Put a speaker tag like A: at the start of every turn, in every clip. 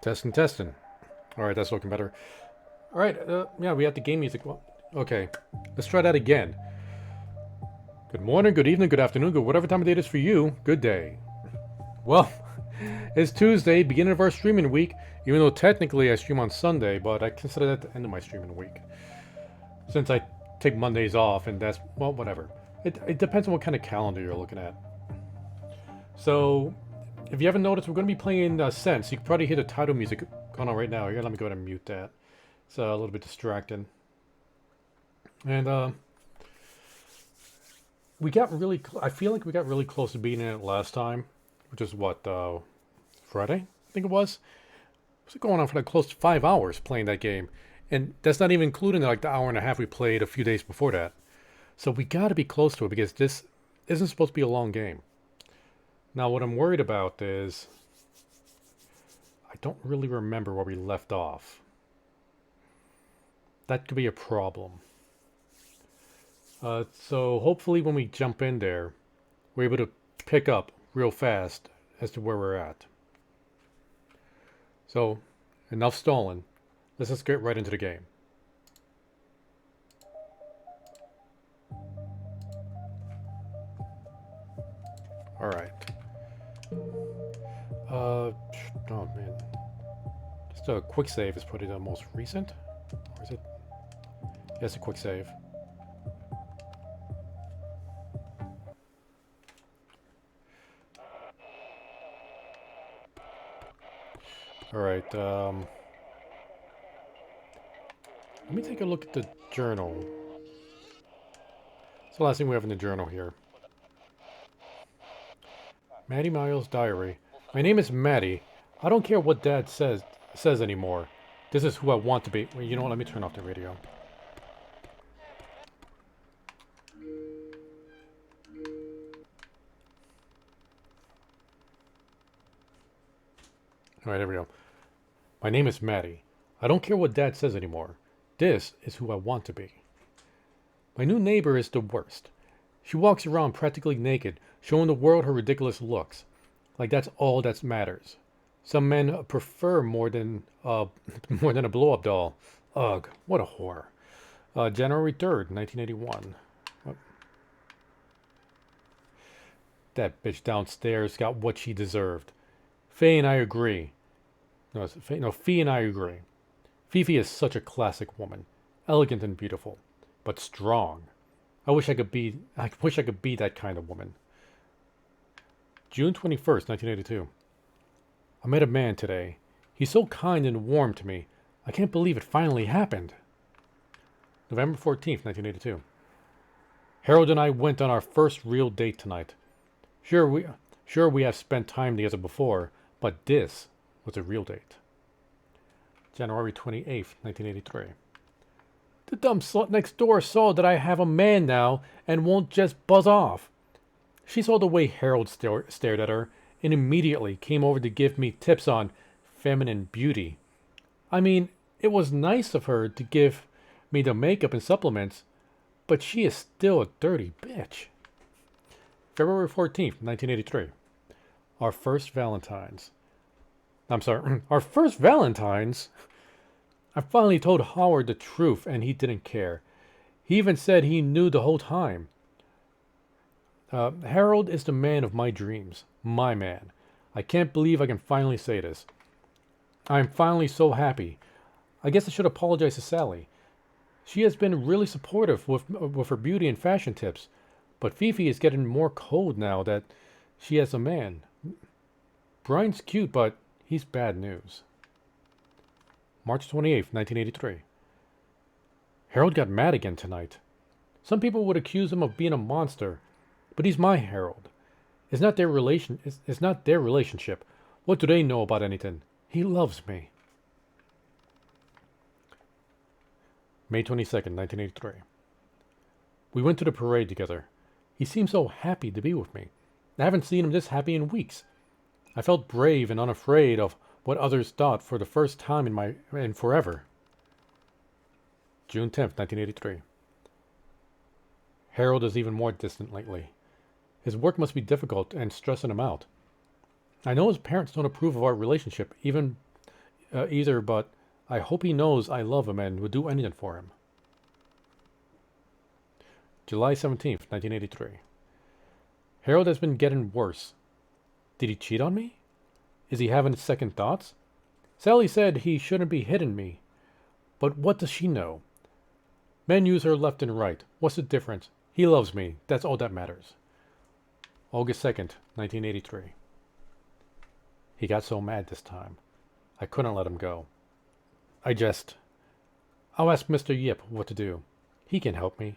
A: Testing, testing. All right, that's looking better. All right, yeah, we have the game music. Well, okay, let's try that again. Good morning, good evening, good afternoon, good whatever time of day it is for you. Good day. Well, it's Tuesday, beginning of our streaming week. Even though technically I stream on Sunday, but I consider that the end of my streaming week, since I take Mondays off, and that's well, whatever. It depends on what kind of calendar you're looking at. So, if you haven't noticed, we're going to be playing Sense. You can probably hear the title music going on right now. Here, let me go ahead and mute that. It's a little bit distracting. And we got really. I feel like we got really close to beating it last time, which is what Friday, I think it was. It was going on for like close to 5 hours playing that game, and that's not even including like the hour and a half we played a few days before that. So we got to be close to it because this isn't supposed to be a long game. Now, what I'm worried about is I don't really remember where we left off. That could be a problem. So hopefully when we jump in there, we're able to pick up real fast as to where we're at. So, enough stalling. Let's just get right into the game. Alright. Oh man. Just a quick save is probably the most recent. Or is it? Yes, a quick save. Alright, let me take a look at the journal. It's the last thing we have in the journal here. Maddie Miles' diary. My name is Maddie. I don't care what Dad says anymore. This is who I want to be. Well, you know what? Let me turn off the radio. Alright, there we go. My name is Maddie. I don't care what Dad says anymore. This is who I want to be. My new neighbor is the worst. She walks around practically naked, showing the world her ridiculous looks. Like that's all that matters. Some men prefer more than more than a blow-up doll. Ugh, what a whore. January 3rd, 1981. What? That bitch downstairs got what she deserved. Faye and I agree. No, Fee and I agree. Fifi is such a classic woman, elegant and beautiful, but strong. I wish I could be that kind of woman. June 21st, 1982. I met a man today. He's so kind and warm to me. I can't believe it finally happened. November 14th, 1982. Harold and I went on our first real date tonight. Sure we have spent time together before, but this was a real date. January 28th, 1983. The dumb slut next door saw that I have a man now and won't just buzz off. She saw the way Harold stared at her and immediately came over to give me tips on feminine beauty. I mean, it was nice of her to give me the makeup and supplements, but she is still a dirty bitch. February 14th, 1983. Our first Valentine's. I'm sorry, our first Valentine's? I finally told Howard the truth and he didn't care. He even said he knew the whole time. Harold is the man of my dreams. My man. I can't believe I can finally say this. I am finally so happy. I guess I should apologize to Sally. She has been really supportive with her beauty and fashion tips, but Fifi is getting more cold now that she has a man. Brian's cute, but he's bad news. March 28th, 1983. Harold got mad again tonight. Some people would accuse him of being a monster, but he's my Harold. It's not their relationship. What do they know about anything? He loves me. May 22nd, 1983. We went to the parade together. He seemed so happy to be with me. I haven't seen him this happy in weeks. I felt brave and unafraid of what others thought for the first time in forever. June 10th, 1983. Harold is even more distant lately. His work must be difficult and stressing him out. I know his parents don't approve of our relationship, even either, but I hope he knows I love him and would do anything for him. July 17th, 1983. Harold has been getting worse. Did he cheat on me? Is he having second thoughts? Sally said he shouldn't be hitting me. But what does she know? Men use her left and right. What's the difference? He loves me. That's all that matters. August 2nd, 1983. He got so mad this time. I couldn't let him go. I'll ask Mr. Yip what to do. He can help me.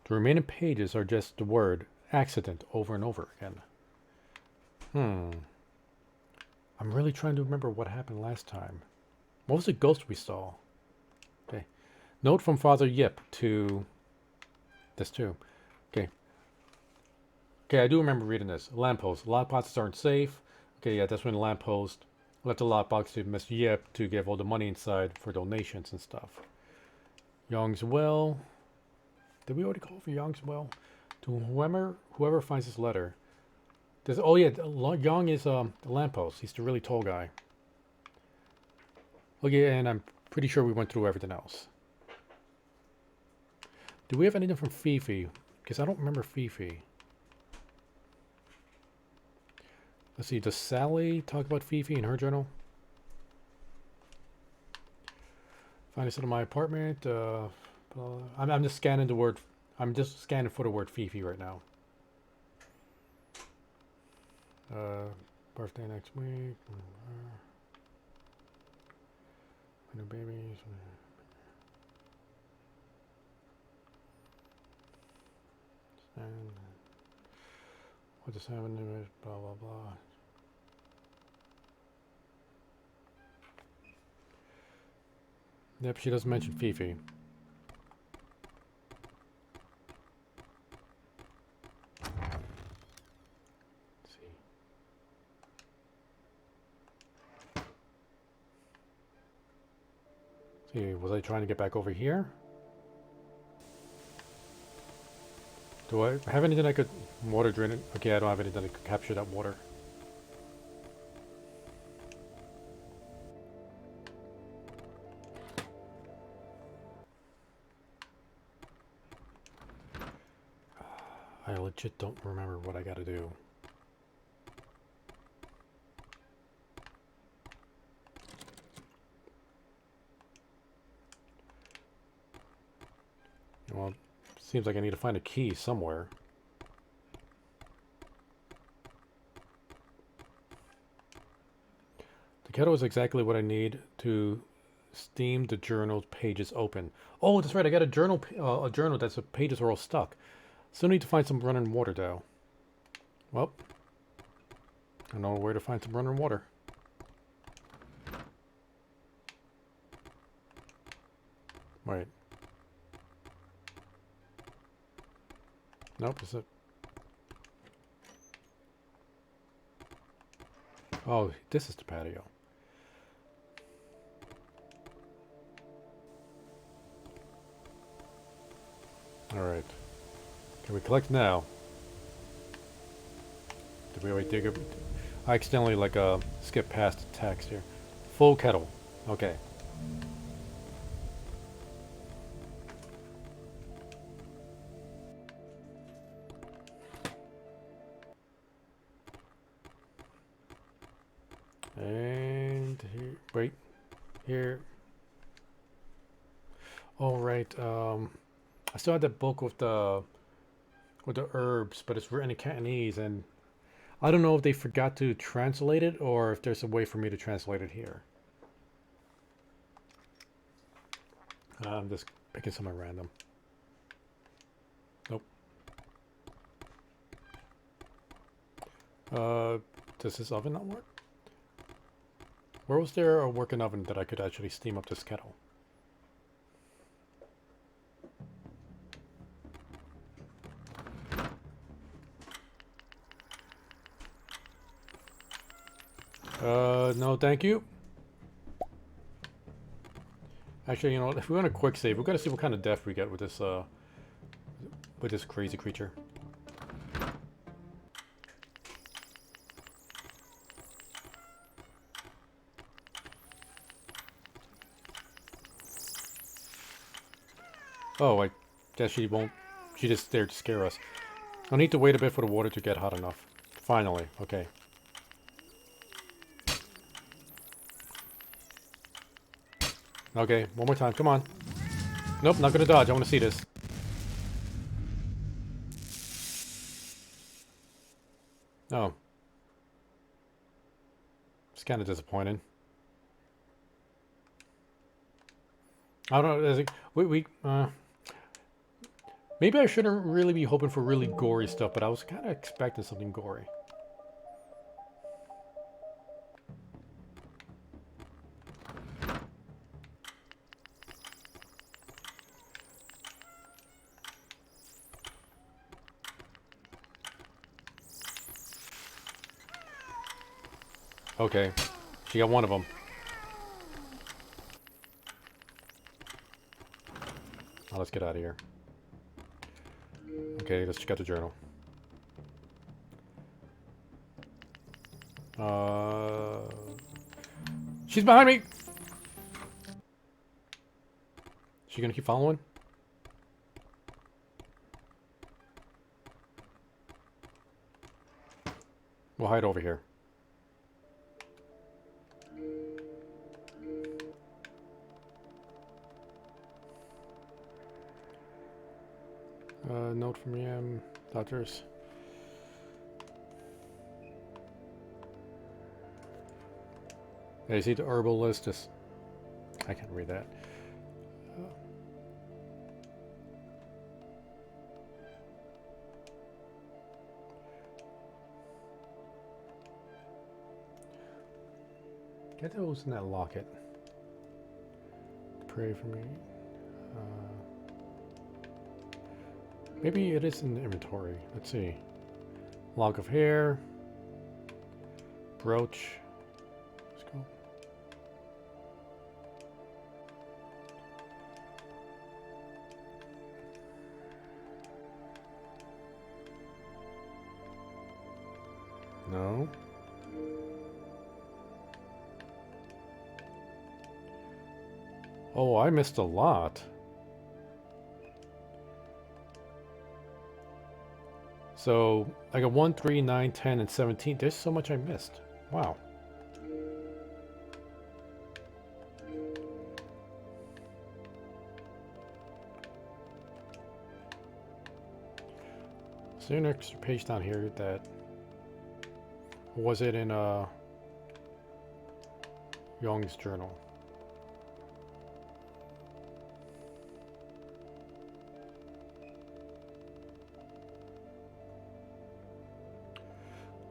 A: The remaining pages are just the word accident over and over again. I'm really trying to remember what happened last time. What was the ghost we saw? Okay. Note from Father Yip to... this too. Okay. Okay, I do remember reading this. Lamppost. Lockboxes aren't safe. Okay, yeah, that's when the lamppost left the lockbox to Mr. Yip to give all the money inside for donations and stuff. Young's Well. Did we already call for Young's Well? To whoever finds this letter. Oh yeah, Young is the lamppost. He's the really tall guy. Okay, and I'm pretty sure we went through everything else. Do we have anything from Fifi? Because I don't remember Fifi. Let's see, does Sally talk about Fifi in her journal? Find this in my apartment. I'm just scanning the word. I'm just scanning for the word Fifi right now. Birthday next week. New babies. And what just happened to it? Blah blah blah. Yep, she doesn't mention Fifi. See, was I trying to get back over here? Do I have anything I could water drain it? Okay, I don't have anything that could capture that water. I legit don't remember what I gotta do. Well, seems like I need to find a key somewhere. The kettle is exactly what I need to steam the journal pages open. Oh, that's right. I got a journal that's the pages are all stuck. Still need to find some running water though. Well, I know where to find some running water. Wait. Nope, is it? Oh, this is the patio. Alright. Can we collect now? Did we already dig it? I accidentally skip past the text here. Full kettle. Okay. And here, wait, here. All right. I still had that book with the herbs, but it's written in Cantonese, and I don't know if they forgot to translate it or if there's a way for me to translate it here. I'm just picking something random. Nope. Does this oven not work? Where was there a working oven that I could actually steam up this kettle? No, thank you. Actually, you know, if we want a quick save, we've got to see what kind of death we get with this crazy creature. Oh, I guess she won't. She just there to scare us. I'll need to wait a bit for the water to get hot enough. Finally, okay. Okay, one more time, come on. Nope, not gonna dodge, I wanna see this. Oh. It's kinda disappointing. I don't know, maybe I shouldn't really be hoping for really gory stuff, but I was kinda expecting something gory. Okay, she got one of them. Now let's get out of here. Okay, let's check out the journal. She's behind me! She gonna keep following? We'll hide over here. Note from EM. Doctors. Yeah, you see the herbal list? Just I can't read that. Get those in that locket. Pray for me. Maybe it is in the inventory. Let's see. Lock of hair. Brooch. Let's go. No. Oh, I missed a lot. So I got 1, 3, 9, 10, and 17. There's so much I missed. Wow. Is there an extra page down here that was it in Young's journal?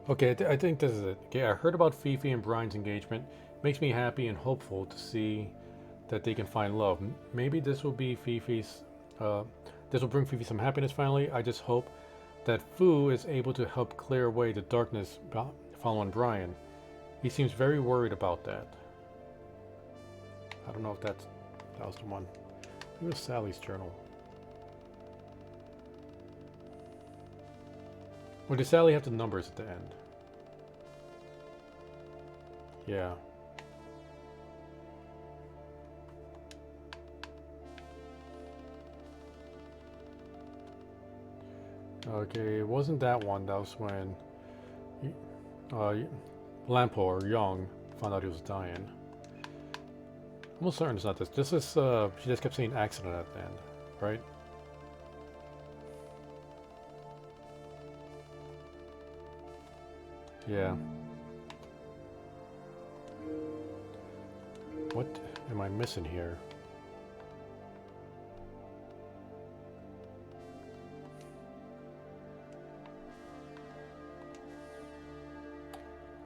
A: Okay, I think this is it. Okay, I heard about Fifi and Brian's engagement. Makes me happy and hopeful to see that they can find love. Maybe this will be Fifi's. This will bring Fifi some happiness finally. I just hope that Fu is able to help clear away the darkness following Brian. He seems very worried about that. I don't know if that was the one. It was Sally's journal. Or did Sally have the numbers at the end? Yeah. Okay, it wasn't that one. That was when Lampo or Young found out he was dying. I'm almost certain it's not this. This is, she just kept saying accident at the end, right? Yeah. What am I missing here?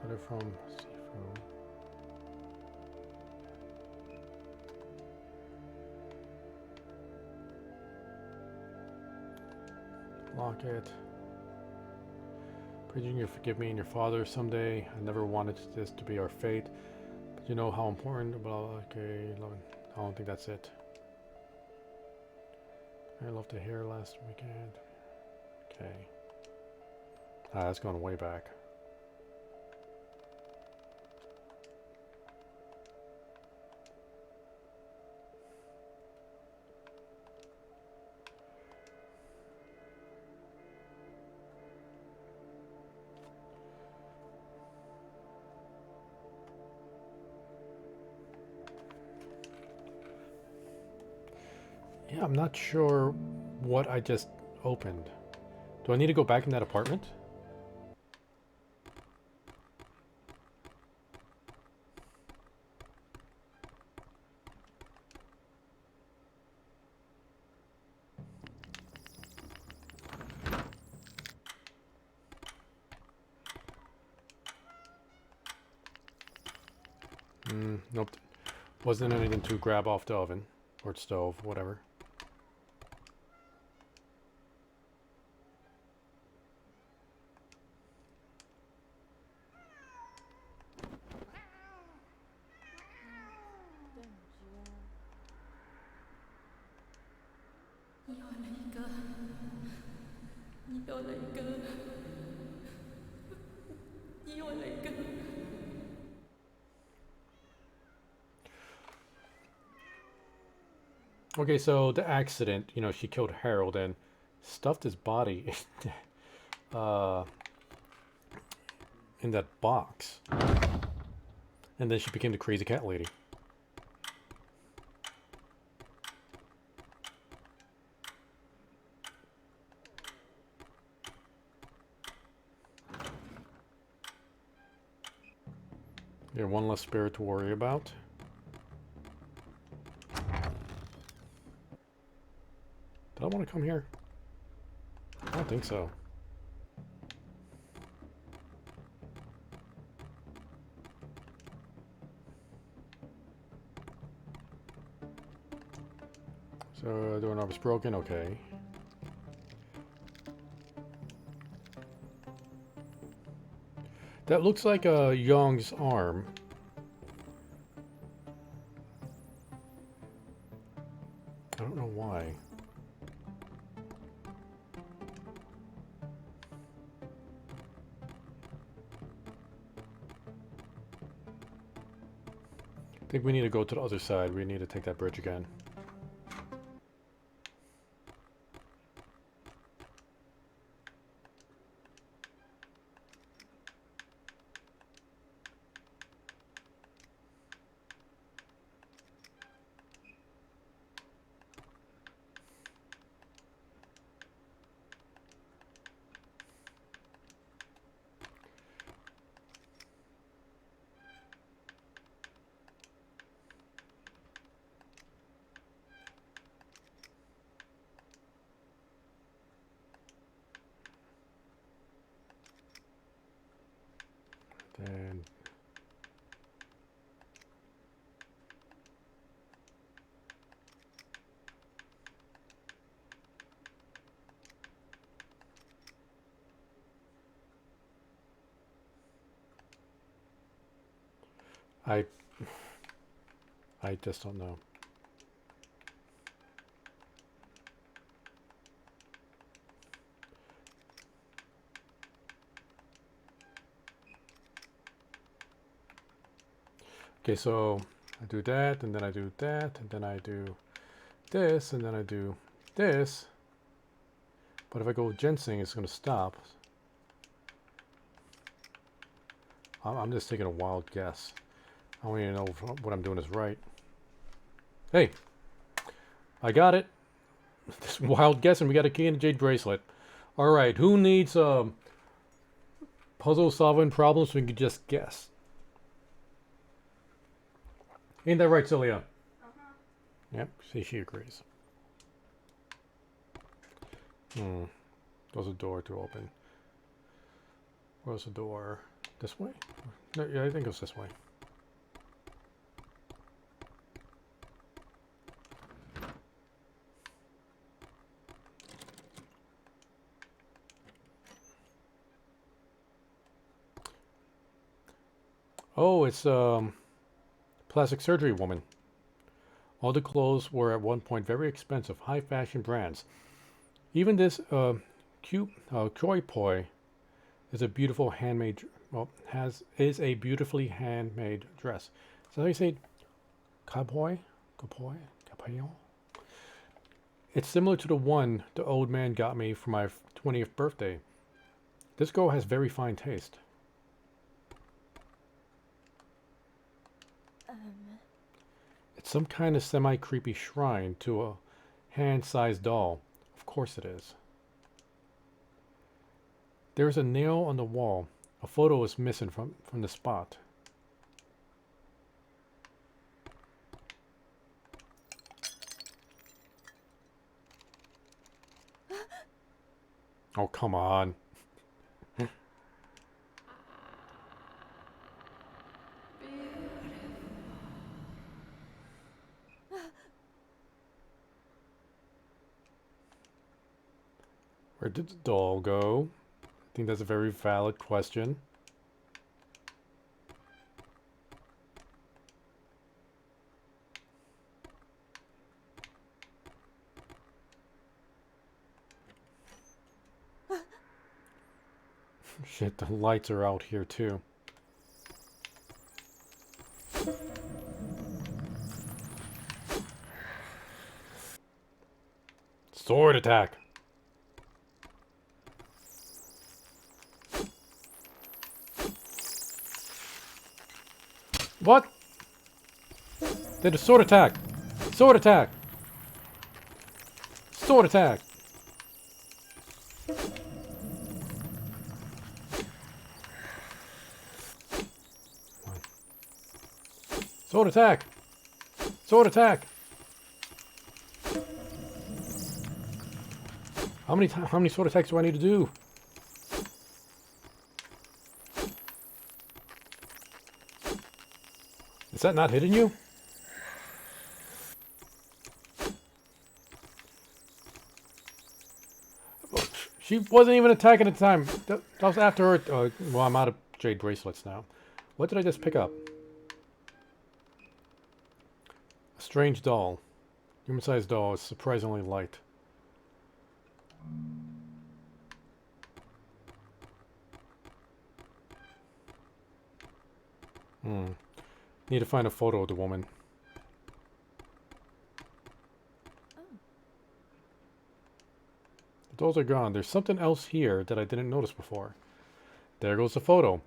A: Letter from Sifu. Lock it. Praying you forgive me and your father someday. I never wanted this to be our fate, but you know how important. Well, okay, I don't think that's it. I love to hear last weekend. Okay. That's going way back. Yeah, I'm not sure what I just opened. Do I need to go back in that apartment? Nope. Wasn't anything to grab off the oven or stove, whatever. Okay, so the accident, you know, she killed Harold and stuffed his body uh, in that box. And then she became the crazy cat lady. You're one less spirit to worry about. Did I want to come here? I don't think so. So, doorknob is broken, okay. That looks like a Young's arm. I don't know why. I think we need to go to the other side. We need to take that bridge again. And I just don't know. Okay, so I do that, and then I do that, and then I do this, and then I do this. But if I go ginseng, it's going to stop. I'm just taking a wild guess. I don't even know if what I'm doing is right. Hey, I got it. This wild guess, and we got a key and a jade bracelet. All right, who needs puzzle solving problems so we can just guess? Ain't that right, Celia? Uh-huh. Yep, see, she agrees. There's a door to open. Where's the door? This way? No, yeah, I think it's this way. Oh, it's plastic surgery woman. All the clothes were at one point very expensive, high fashion brands. Even this cute Choppy is a beautiful handmade. Well, is a beautifully handmade dress. So how you say Capoy? Capoy? It's similar to the one the old man got me for my 20th birthday. This girl has very fine taste. It's some kind of semi-creepy shrine to a Hand-sized doll. Of course it is. There's a nail on the wall. A photo is missing from the spot. Oh, come on. Where did the doll go? I think that's a very valid question. Shit, the lights are out here too. Sword attack! What? Did a sword attack! Sword attack! Sword attack! Sword attack! Sword attack! How many sword attacks do I need to do? Is that not hitting you? She wasn't even attacking at the time. That was after her. Well, I'm out of jade bracelets now. What did I just pick up? A strange doll. Human-sized doll is surprisingly light. Need to find a photo of the woman. The dolls are gone. There's something else here that I didn't notice before. There goes the photo.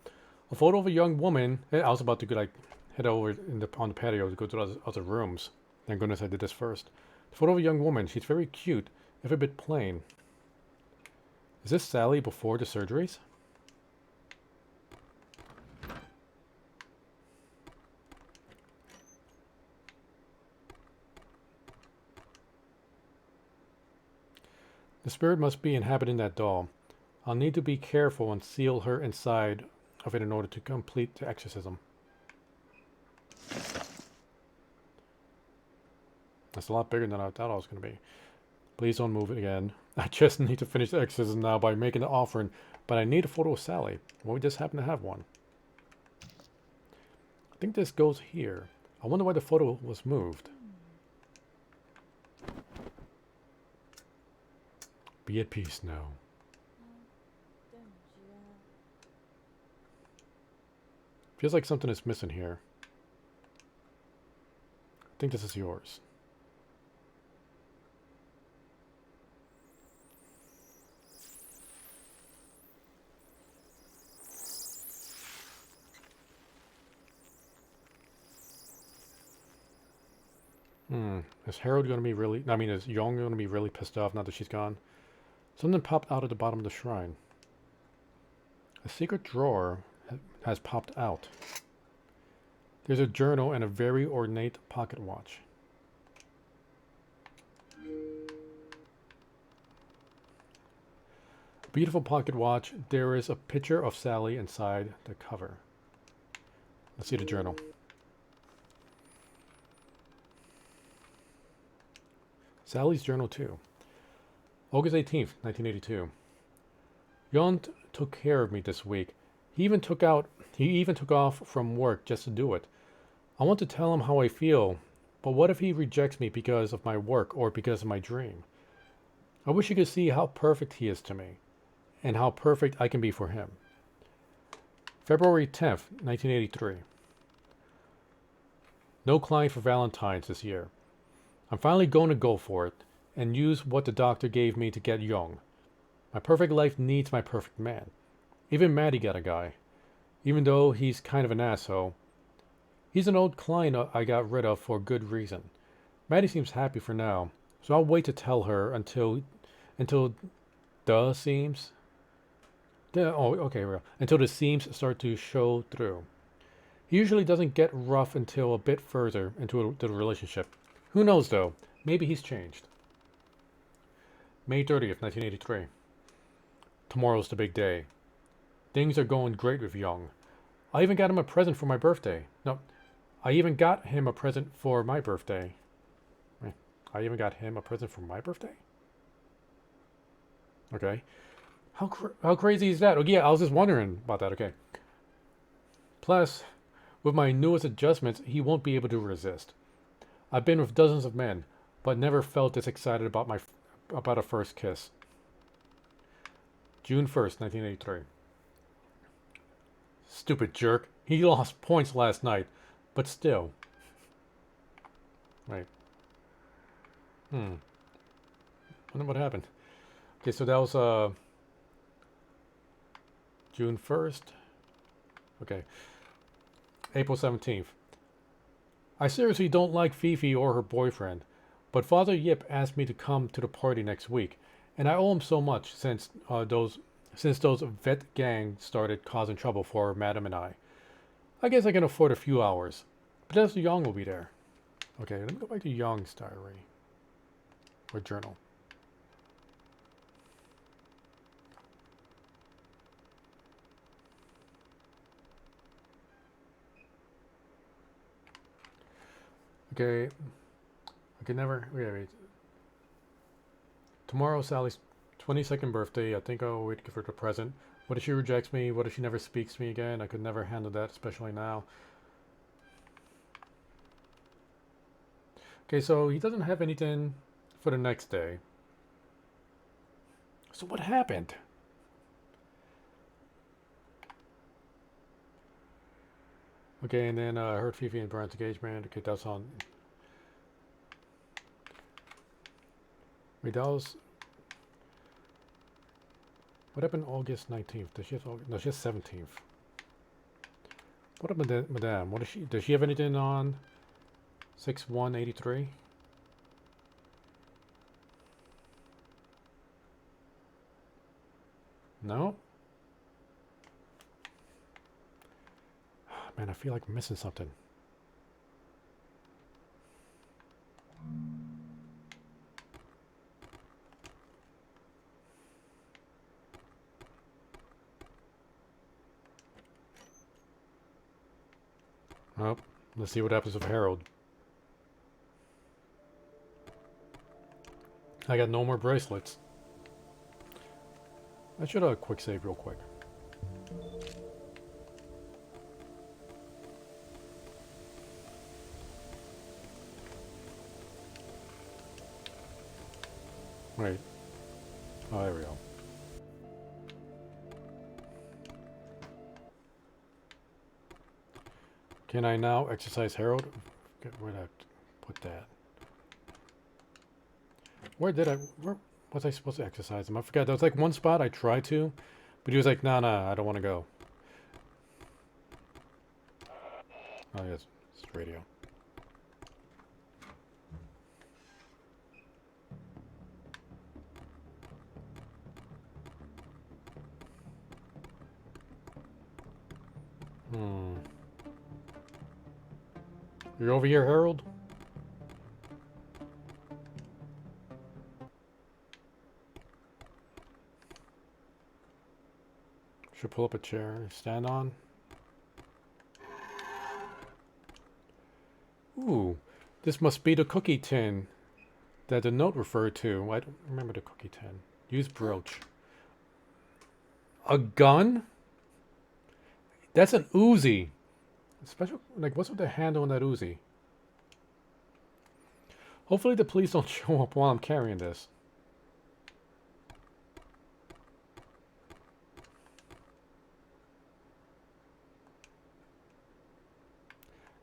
A: A photo of a young woman. I was about to head over on the patio to go to the other rooms. Thank goodness I did this first. The photo of a young woman. She's very cute, if a bit plain. Is this Sally before the surgeries? The spirit must be inhabiting that doll. I'll need to be careful and seal her inside of it in order to complete the exorcism. That's a lot bigger than I thought I was going to be. Please don't move it again. I just need to finish the exorcism now by making the offering, but I need a photo of Sally. Well, we just happen to have one. I think this goes here. I wonder why the photo was moved. Be at peace now. Feels like something is missing here. I think this is yours. Is Harold going to be really... I mean, is Young going to be really pissed off now that she's gone? Something popped out at the bottom of the shrine. A secret drawer has popped out. There's a journal and a very ornate pocket watch. Beautiful pocket watch. There is a picture of Sally inside the cover. Let's see the journal. Sally's journal too. August 18th, 1982. Jon took care of me this week. He even took off from work just to do it. I want to tell him how I feel, but what if he rejects me because of my work or because of my dream? I wish you could see how perfect he is to me, and how perfect I can be for him. February 10th, 1983. No client for Valentine's this year. I'm finally going to go for it and use what the doctor gave me to get Young. My perfect life needs my perfect man. Even Maddie got a guy, even though he's kind of an asshole. He's an old client I got rid of for good reason. Maddie seems happy for now, So I'll wait to tell her until the seams. Oh, okay, real. Until the seams start to show through. He usually doesn't get rough until a bit further into the relationship. Who knows though? Maybe he's changed. May 30th, 1983. Tomorrow's the big day. Things are going great with Young. I even got him a present for my birthday. No, I even got him a present for my birthday. I even got him a present for my birthday? Okay. How crazy is that? Oh, yeah, I was just wondering about that. Okay. Plus, with my newest adjustments, he won't be able to resist. I've been with dozens of men, but never felt this excited about a first kiss. June 1st, 1983. Stupid jerk. He lost points last night, but still. Right. Wonder what happened. Okay, so that was June 1st. Okay. April 17th. I seriously don't like Fifi or her boyfriend, but Father Yip asked me to come to the party next week, and I owe him so much since those vet gang started causing trouble for Madam and I. I guess I can afford a few hours, but that's Young will be there. Okay, let me go back to Young's diary or journal. Okay, I can never. Wait. Tomorrow's Sally's 22nd birthday. I think I'll wait to give her the present. What if she rejects me? What if she never speaks to me again? I could never handle that, especially now. Okay, so he doesn't have anything for the next day. So what happened? Okay, and then I heard Fifi and Brian's engagement. Okay, that's on. Wait, that was. What happened August 19th? Does she have August? No, she has 17th. What happened, Madame? What does she have anything on 6/1/83? No? Man, I feel like I'm missing something. Oh, let's see what happens with Harold. I got no more bracelets. I should quick save real quick. Wait. Oh, there we go. Can I now exercise Harold? Where did I put that? Where was I supposed to exercise him? I forgot. There was like one spot I tried to, but he was like, nah, I don't want to go. Oh, yes, it's radio. You're over here, Harold? Should pull up a chair, stand on. Ooh, this must be the cookie tin that the note referred to. I don't remember the cookie tin. Use brooch. A gun? That's an Uzi. Special, like, what's with the handle on that Uzi? Hopefully the police don't show up while I'm carrying this.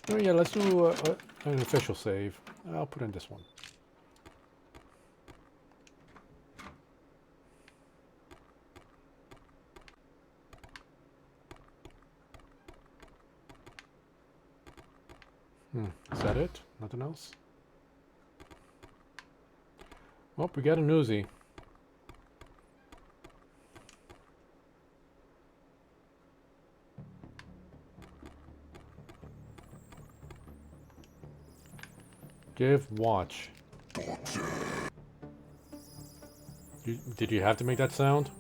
A: Oh yeah, let's do an official save. I'll put in this one. Is that it? Nothing else? Oh, we got a newsie. Give watch. Did you have to make that sound?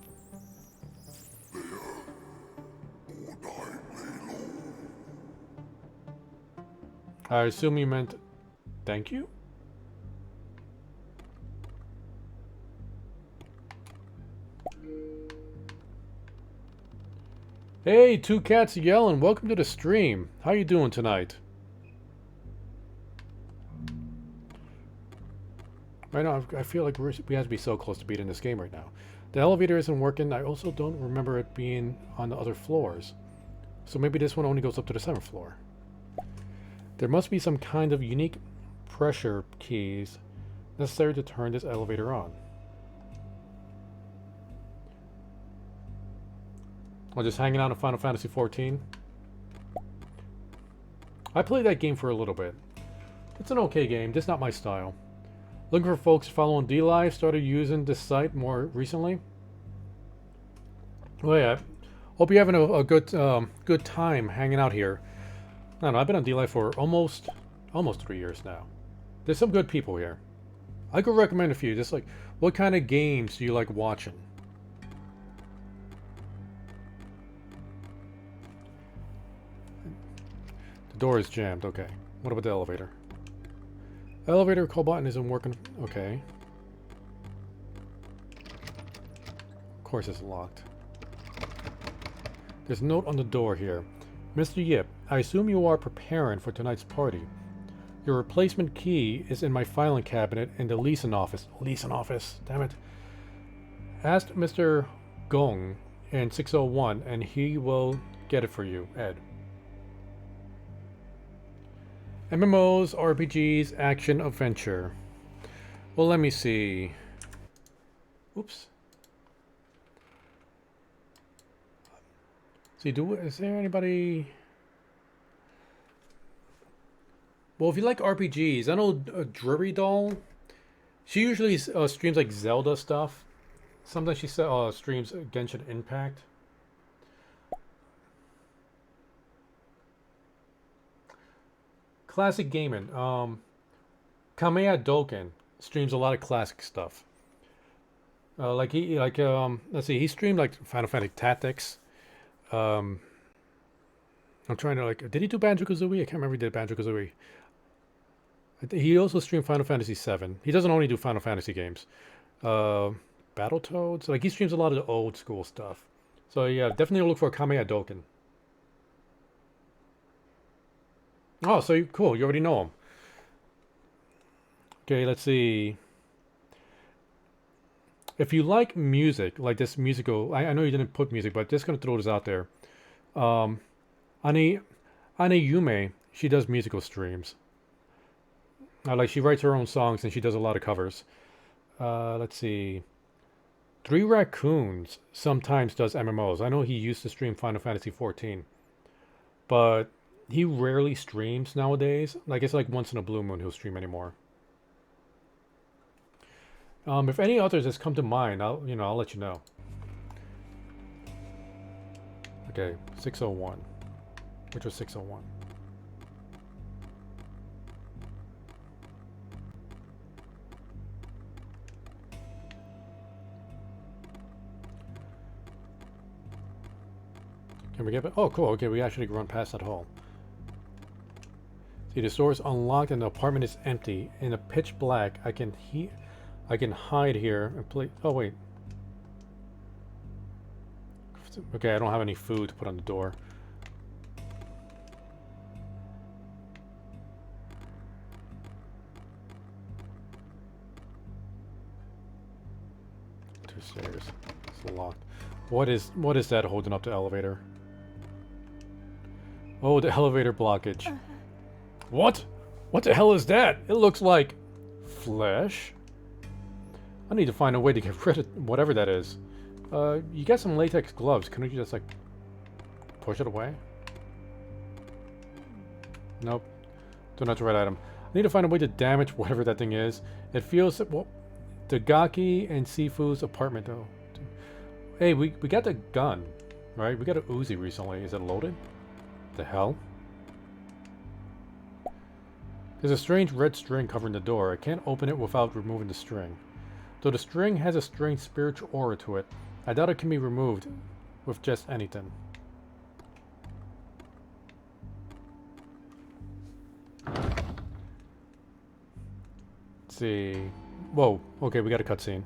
A: I assume you meant thank you? Hey, Two Cats Yelling, welcome to the stream. How you doing tonight? Right now, I feel like we have to be so close to beating this game right now. The elevator isn't working. I also don't remember it being on the other floors. So maybe this one only goes up to the 7th floor. There must be some kind of unique pressure keys necessary to turn this elevator on. I'm just hanging out in Final Fantasy XIV. I played that game for a little bit. It's an okay game, just not my style. Looking for folks following DLive, started using this site more recently. Well, yeah. Hope you're having a good time hanging out here. I don't know, I've been on DLive for almost 3 years now. There's some good people here. I could recommend a few. Just like, what kind of games do you like watching? The door is jammed. Okay. What about the elevator? Elevator call button isn't working. Okay. Of course it's locked. There's a note on the door here. Mr. Yip, I assume you are preparing for tonight's party. Your replacement key is in my filing cabinet in the leasing office. Leasing office, damn it. Ask Mr. Gong in 601 and he will get it for you, Ed. MMOs, RPGs, action, adventure. Well, let me see. Oops. See, is there anybody? Well, if you like RPGs, I know Drury Doll. She usually streams like Zelda stuff. Sometimes she streams Genshin Impact. Classic gaming. Kamea Doken streams a lot of classic stuff. Let's see, he streamed like Final Fantasy Tactics. I'm trying to did he do Banjo-Kazooie? I can't remember if he did Banjo-Kazooie. He also streamed Final Fantasy VII. He doesn't only do Final Fantasy games. Battletoads, like he streams a lot of the old school stuff. So yeah, definitely look for Kamea Doken. Oh, so cool. You already know him. Okay, let's see. If you like music, like this musical, I know you didn't put music, but just gonna throw this out there. Ane Yume, she does musical streams. Like she writes her own songs and she does a lot of covers. Let's see. Three Raccoons sometimes does MMOs. I know he used to stream Final Fantasy XIV, but he rarely streams nowadays. Like it's like once in a blue moon he'll stream anymore. If any others has come to mind, I'll let you know. Okay, 601. Which was 601? Can we get it? Oh, cool. Okay, we actually run past that hall. See, the door is unlocked and the apartment is empty. In a pitch black, I can hide here and play. Oh wait. Okay, I don't have any food to put on the door. Two stairs. It's locked. What is that holding up the elevator? Oh, the elevator blockage. What? What the hell is that? It looks like flesh. I need to find a way to get rid of whatever that is. You got some latex gloves. Couldn't you just like push it away? Nope. Don't have the right item. I need to find a way to damage whatever that thing is. It feels, well, the Gaki and Sifu's apartment though. Hey, we got the gun, right? We got a Uzi recently. Is it loaded? The hell? There's a strange red string covering the door. I can't open it without removing the string. Though the string has a strange spiritual aura to it, I doubt it can be removed with just anything. Let's see. Whoa, okay, we got a cutscene.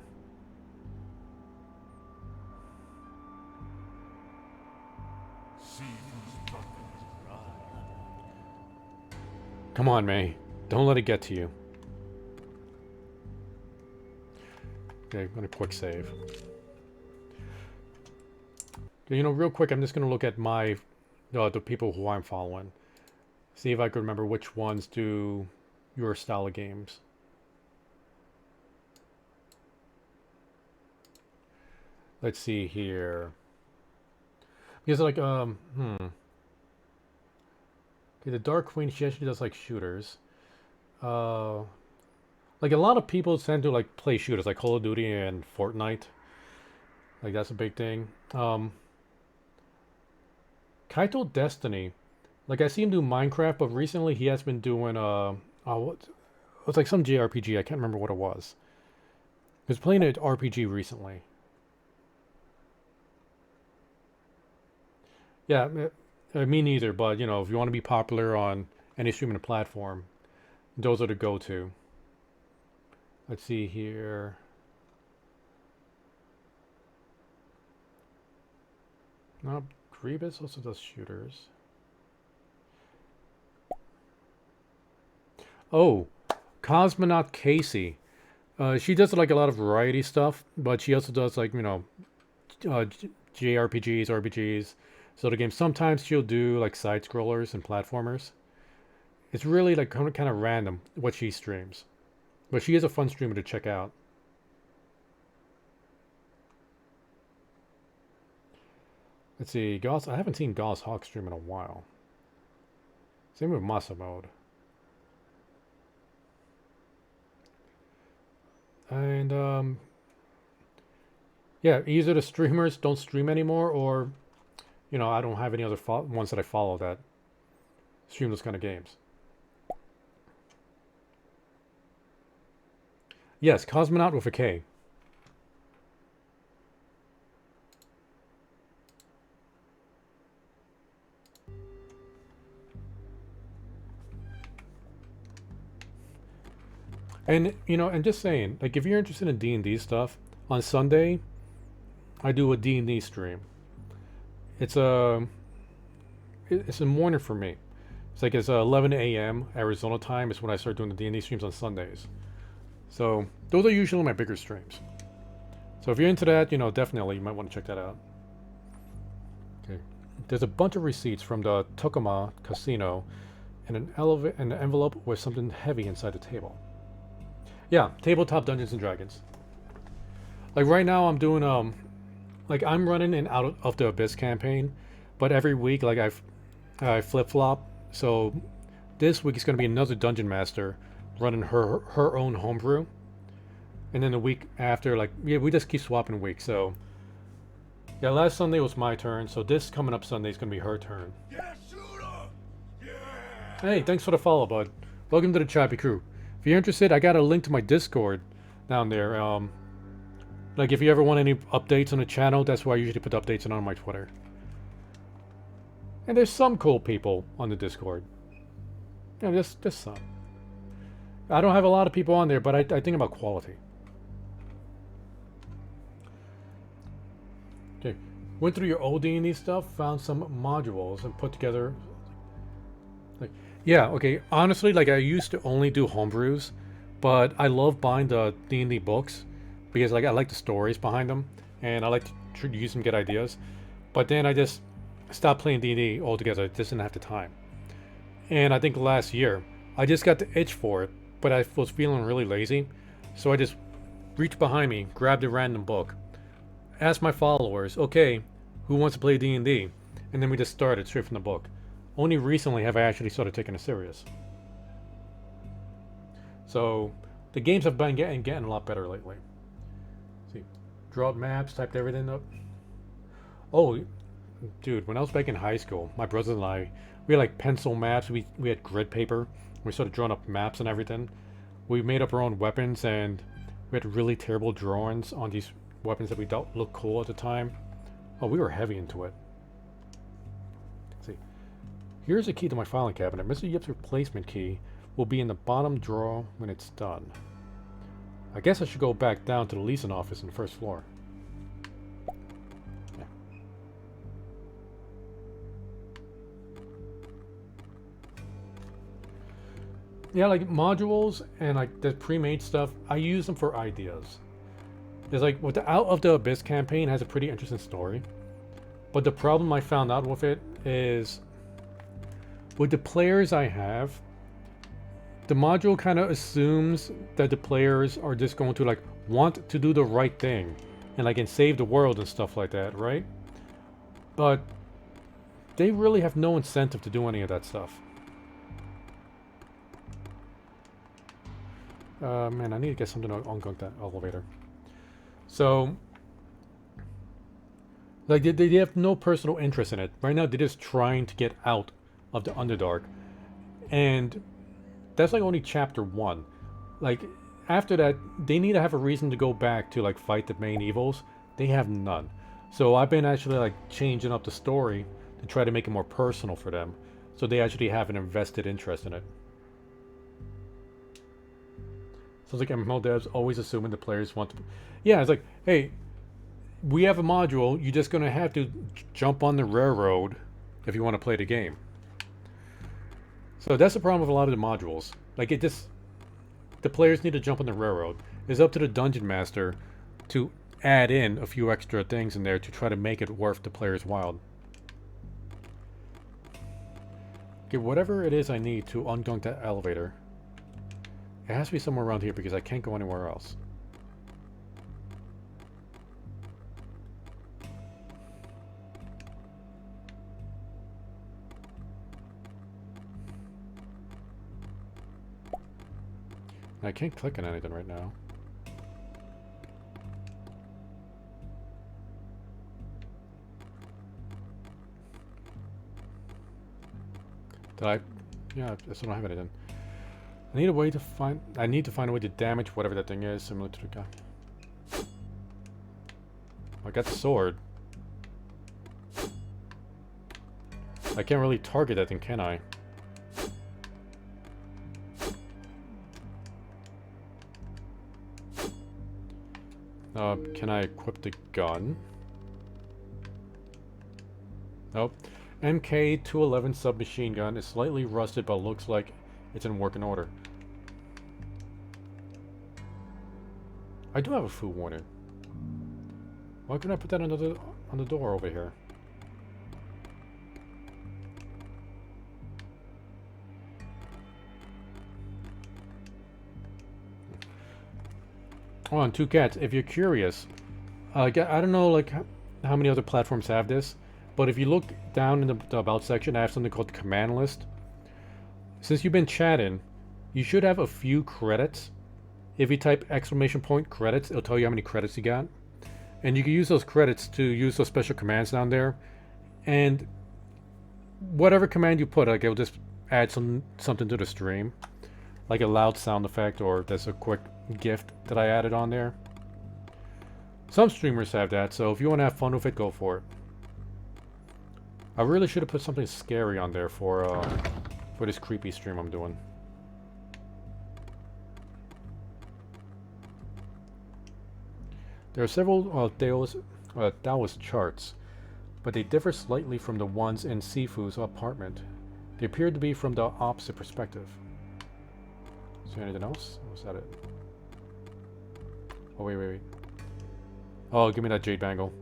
A: Come on, May. Don't let it get to you. Okay, I'm gonna quick save. Okay, you know, real quick, I'm just gonna look at my the people who I'm following. See if I can remember which ones do your style of games. Let's see here. Because like Okay, the Dark Queen, she actually does like shooters. Like a lot of people tend to like play shooters like Call of Duty and Fortnite. Like that's a big thing. Kaito Destiny. Like I see him do Minecraft, but recently he has been doing it was like some JRPG, I can't remember what it was. He was playing an RPG recently. Yeah, me neither, but you know, if you want to be popular on any streaming platform, those are the go-to. Let's see here. No, Grievous also does shooters. Oh, Cosmonaut Casey. She does like a lot of variety stuff, but she also does like, you know, JRPGs, RPGs. So the game, sometimes she'll do like side scrollers and platformers. It's really like kind of random what she streams. But she is a fun streamer to check out. Let's see, Gauss. I haven't seen Gauss Hawk stream in a while. Same with Masa Mode. And yeah, either the streamers don't stream anymore, or you know, I don't have any other ones that I follow that stream those kind of games. Yes, Cosmonaut with a K. And you know, and just saying, like if you're interested in D&D stuff, on Sunday I do a D&D stream. It's a morning for me. It's like it's 11 a.m. Arizona time is when I start doing the D&D streams on Sundays. So those are usually my bigger streams. So if you're into that, you know, definitely you might want to check that out. Okay, there's a bunch of receipts from the Tokuma Casino, and an envelope with something heavy inside the table. Yeah, tabletop Dungeons and Dragons. Like right now, I'm doing like I'm running an Out of the Abyss campaign, but every week like I flip flop. So this week is going to be another dungeon master running her own homebrew, and then the week after, like yeah, we just keep swapping weeks. So yeah, last Sunday was my turn, so this coming up Sunday is going to be her turn. Yeah, shooter! Yeah! Hey, thanks for the follow, bud. Welcome to the Choppy crew. If you're interested, I got a link to my Discord down there. Like if you ever want any updates on the channel, that's where I usually put updates on my Twitter. And there's some cool people on the Discord. Yeah, just some. I don't have a lot of people on there, but I think about quality. Okay, went through your old D&D stuff, found some modules, and put together. Like, yeah, okay. Honestly, like I used to only do homebrews, but I love buying the D&D books because like I like the stories behind them, and I like to use them to get ideas. But then I just stopped playing D&D altogether. I just didn't have the time. And I think last year I just got the itch for it, but I was feeling really lazy, so I just reached behind me, grabbed a random book, asked my followers, okay, who wants to play D&D? And then we just started straight from the book. Only recently have I actually started taking it serious. So the games have been getting a lot better lately. Draw up maps, typed everything up. Oh, dude, when I was back in high school, my brothers and I, we had like pencil maps. We had grid paper. We started drawing up maps and everything. We made up our own weapons, and we had really terrible drawings on these weapons that we thought looked cool at the time. Oh, we were heavy into it. Let's see. Here's a key to my filing cabinet. Mr. Yip's replacement key will be in the bottom drawer when it's done. I guess I should go back down to the leasing office on the first floor. Yeah. Yeah, like modules and like the pre-made stuff, I use them for ideas. It's like with the Out of the Abyss campaign has a pretty interesting story. But the problem I found out with it is with the players I have, the module kind of assumes that the players are just going to like want to do the right thing and like and save the world and stuff like that, right? But they really have no incentive to do any of that stuff. Man, I need to get something on that elevator. So, like they have no personal interest in it. Right now they're just trying to get out of the Underdark. And that's like only chapter 1. Like, after that, they need to have a reason to go back to like fight the main evils. They have none. So I've been actually like changing up the story to try to make it more personal for them. So they actually have an invested interest in it. So it's like MMO devs always assuming the players want to... Yeah, it's like, hey, we have a module. You're just going to have to jump on the railroad if you want to play the game. So that's the problem with a lot of the modules. Like it just... The players need to jump on the railroad. It's up to the dungeon master to add in a few extra things in there to try to make it worth the player's while. Okay, whatever it is I need to undunk that elevator, it has to be somewhere around here because I can't go anywhere else. I can't click on anything right now. Did I? Yeah, I still don't have anything. I need a way to find... I need to find a way to damage whatever that thing is, similar to the guy. I got the sword. I can't really target that thing, can I? Can I equip the gun? Nope. MK211 submachine gun is slightly rusted, but looks like it's in working order. I do have a food warning. Why couldn't I put that on the door over here? Oh, and 2 cats. If you're curious, I don't know like how many other platforms have this, but if you look down in the About section, I have something called the command list. Since you've been chatting, you should have a few credits. If you type ! Credits, it'll tell you how many credits you got. And you can use those credits to use those special commands down there. And whatever command you put, like it'll just add something to the stream. Like a loud sound effect, or there's a quick gift that I added on there. Some streamers have that, so if you want to have fun with it, go for it. I really should have put something scary on there for this creepy stream I'm doing. There are several Taoist charts, but they differ slightly from the ones in Sifu's apartment. They appear to be from the opposite perspective. Is there anything else? Or was that it? Oh, wait. Oh, give me that jade bangle.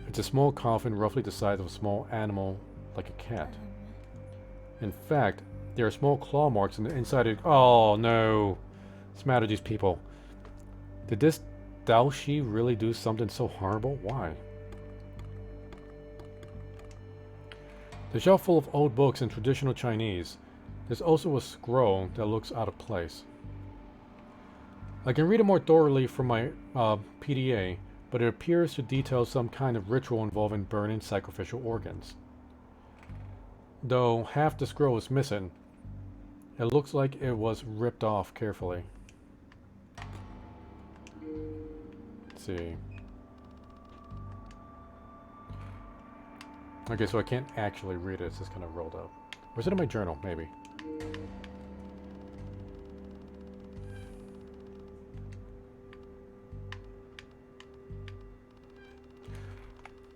A: It's a small coffin roughly the size of a small animal, like a cat. In fact, there are small claw marks on the inside of... Oh, no. What's the matter with these people? Did this Dao Shi really do something so horrible? Why? The shelf full of old books in traditional Chinese. There's also a scroll that looks out of place. I can read it more thoroughly from my PDA, but it appears to detail some kind of ritual involving burning sacrificial organs. Though half the scroll is missing, it looks like it was ripped off carefully. Let's see. Okay, so I can't actually read it, it's just kind of rolled up. Or is it in my journal? Maybe.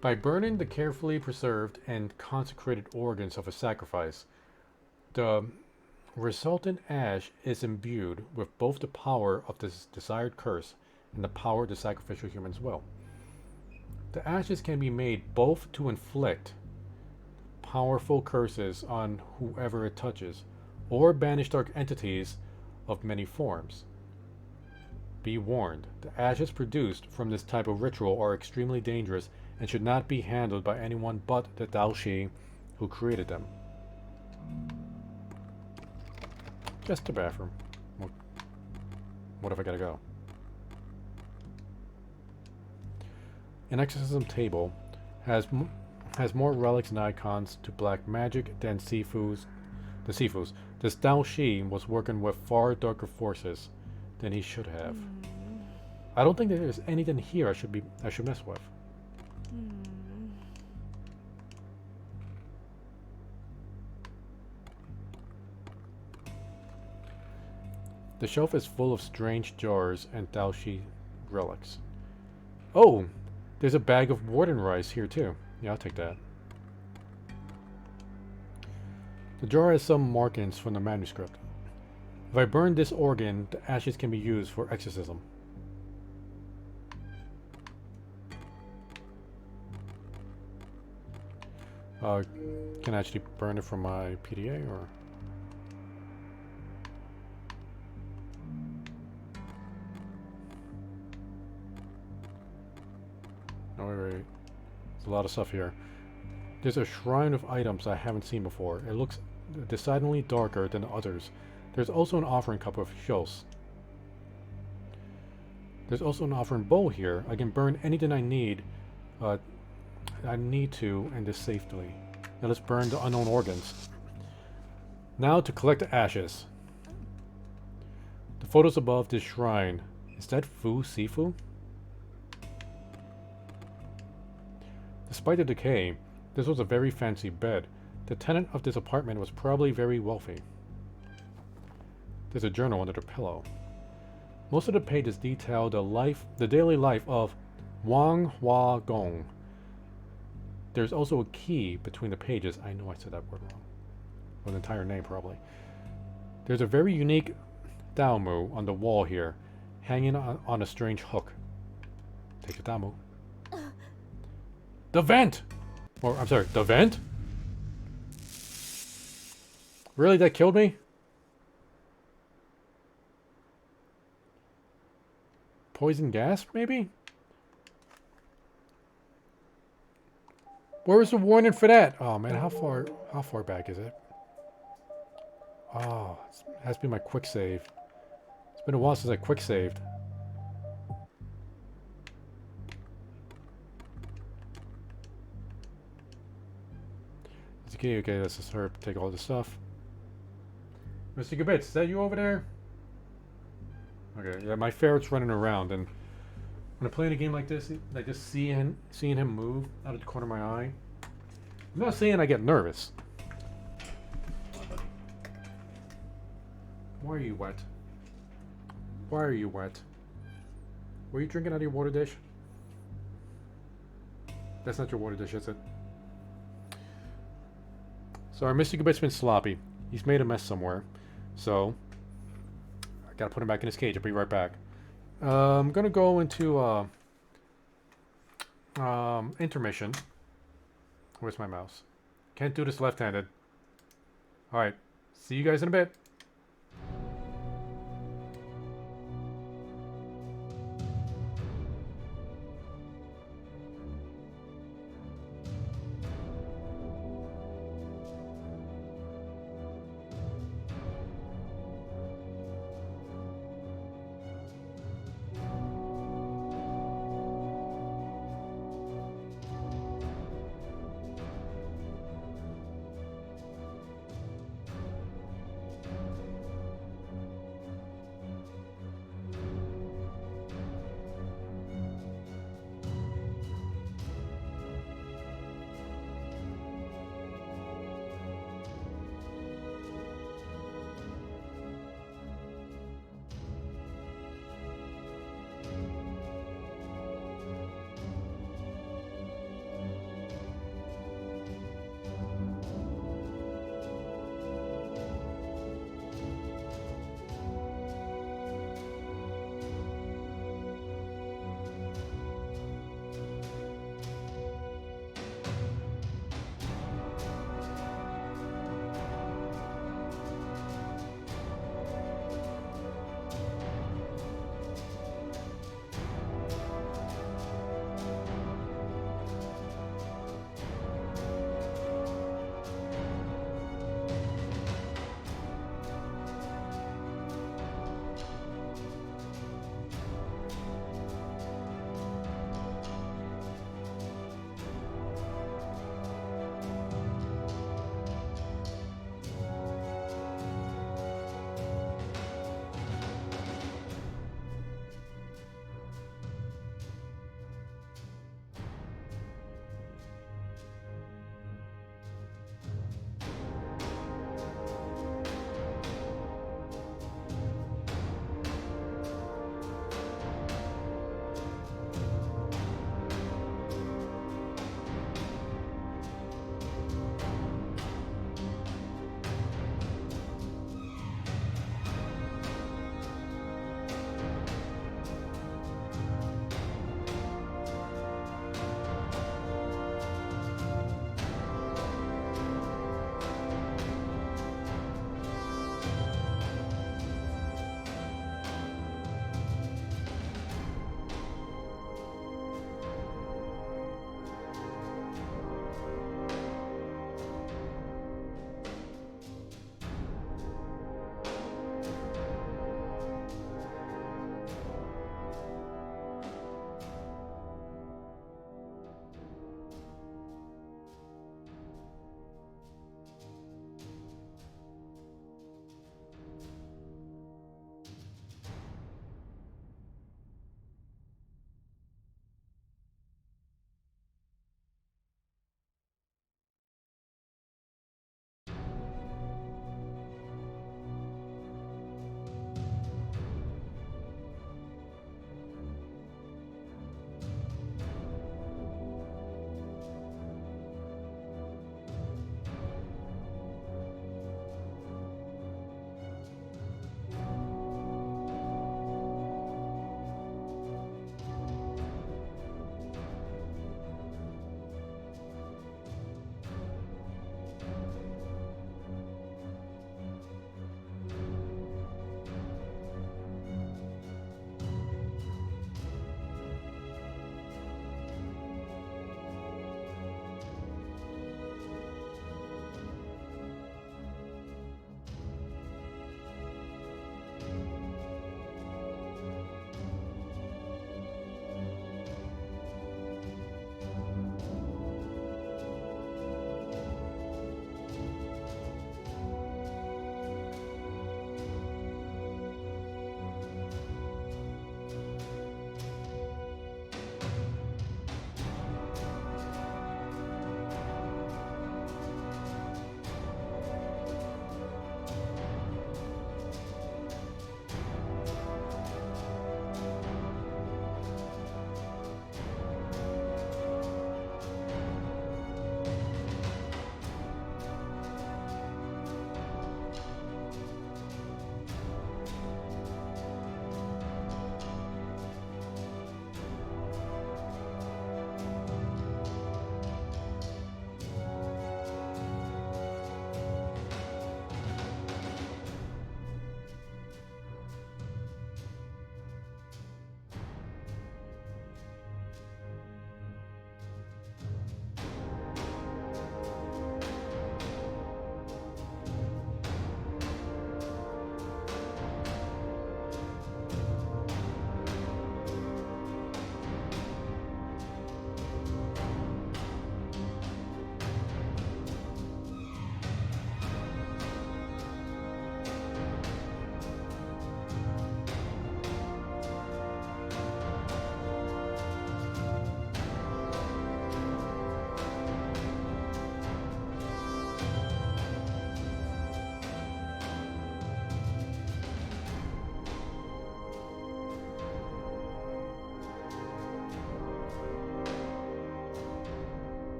A: By burning the carefully preserved and consecrated organs of a sacrifice, the resultant ash is imbued with both the power of this desired curse and the power of the sacrificial human's will. The ashes can be made both to inflict powerful curses on whoever it touches, or banish dark entities of many forms. Be warned, the ashes produced from this type of ritual are extremely dangerous and should not be handled by anyone but the Daoshi who created them. Just the bathroom. What if I gotta go? An exorcism table has more relics and icons to black magic than Sifu's. This Daoshi was working with far darker forces than he should have. I don't think that there's anything here I should mess with. The shelf is full of strange jars and Daoshi relics. Oh, there's a bag of warden rice here too. Yeah, I'll take that. The jar has some markings from the manuscript. If I burn this organ, the ashes can be used for exorcism. Can I actually burn it from my PDA or? No, wait. There's a lot of stuff here. There's a shrine of items I haven't seen before. It looks decidedly darker than others. There's also an offering cup of shos. There's also an offering bowl here. I can burn anything I need to and this safely. Now let's burn the unknown organs. Now to collect the ashes. The photos above this shrine. Is that Sifu? Despite the decay, this was a very fancy bed. The tenant of this apartment was probably very wealthy. There's a journal under the pillow. Most of the pages detail the daily life of Wang Hua Gong. There's also a key between the pages. I know I said that word wrong. Or the entire name, probably. There's a very unique Daomu on the wall here, hanging on a strange hook. Take the Daomu. The vent! Or, I'm sorry, the vent? Really, that killed me? Poison gas, maybe? Where was the warning for that? Oh man, how far back is it? Oh, it has to be my quick save. It's been a while since I quick saved. Okay, let's just hurry up, take all this stuff. Mr. Gabitz, is that you over there? Okay, yeah, my ferret's running around, and when I play in a game like this, I just seeing him move out of the corner of my eye. I'm not saying I get nervous. Why are you wet? Why are you wet? Were you drinking out of your water dish? That's not your water dish, is it? Sorry, Mr. Gabit's been sloppy. He's made a mess somewhere. So, I gotta put him back in his cage. I'll be right back. I'm gonna go into intermission. Where's my mouse? Can't do this left-handed. Alright, see you guys in a bit.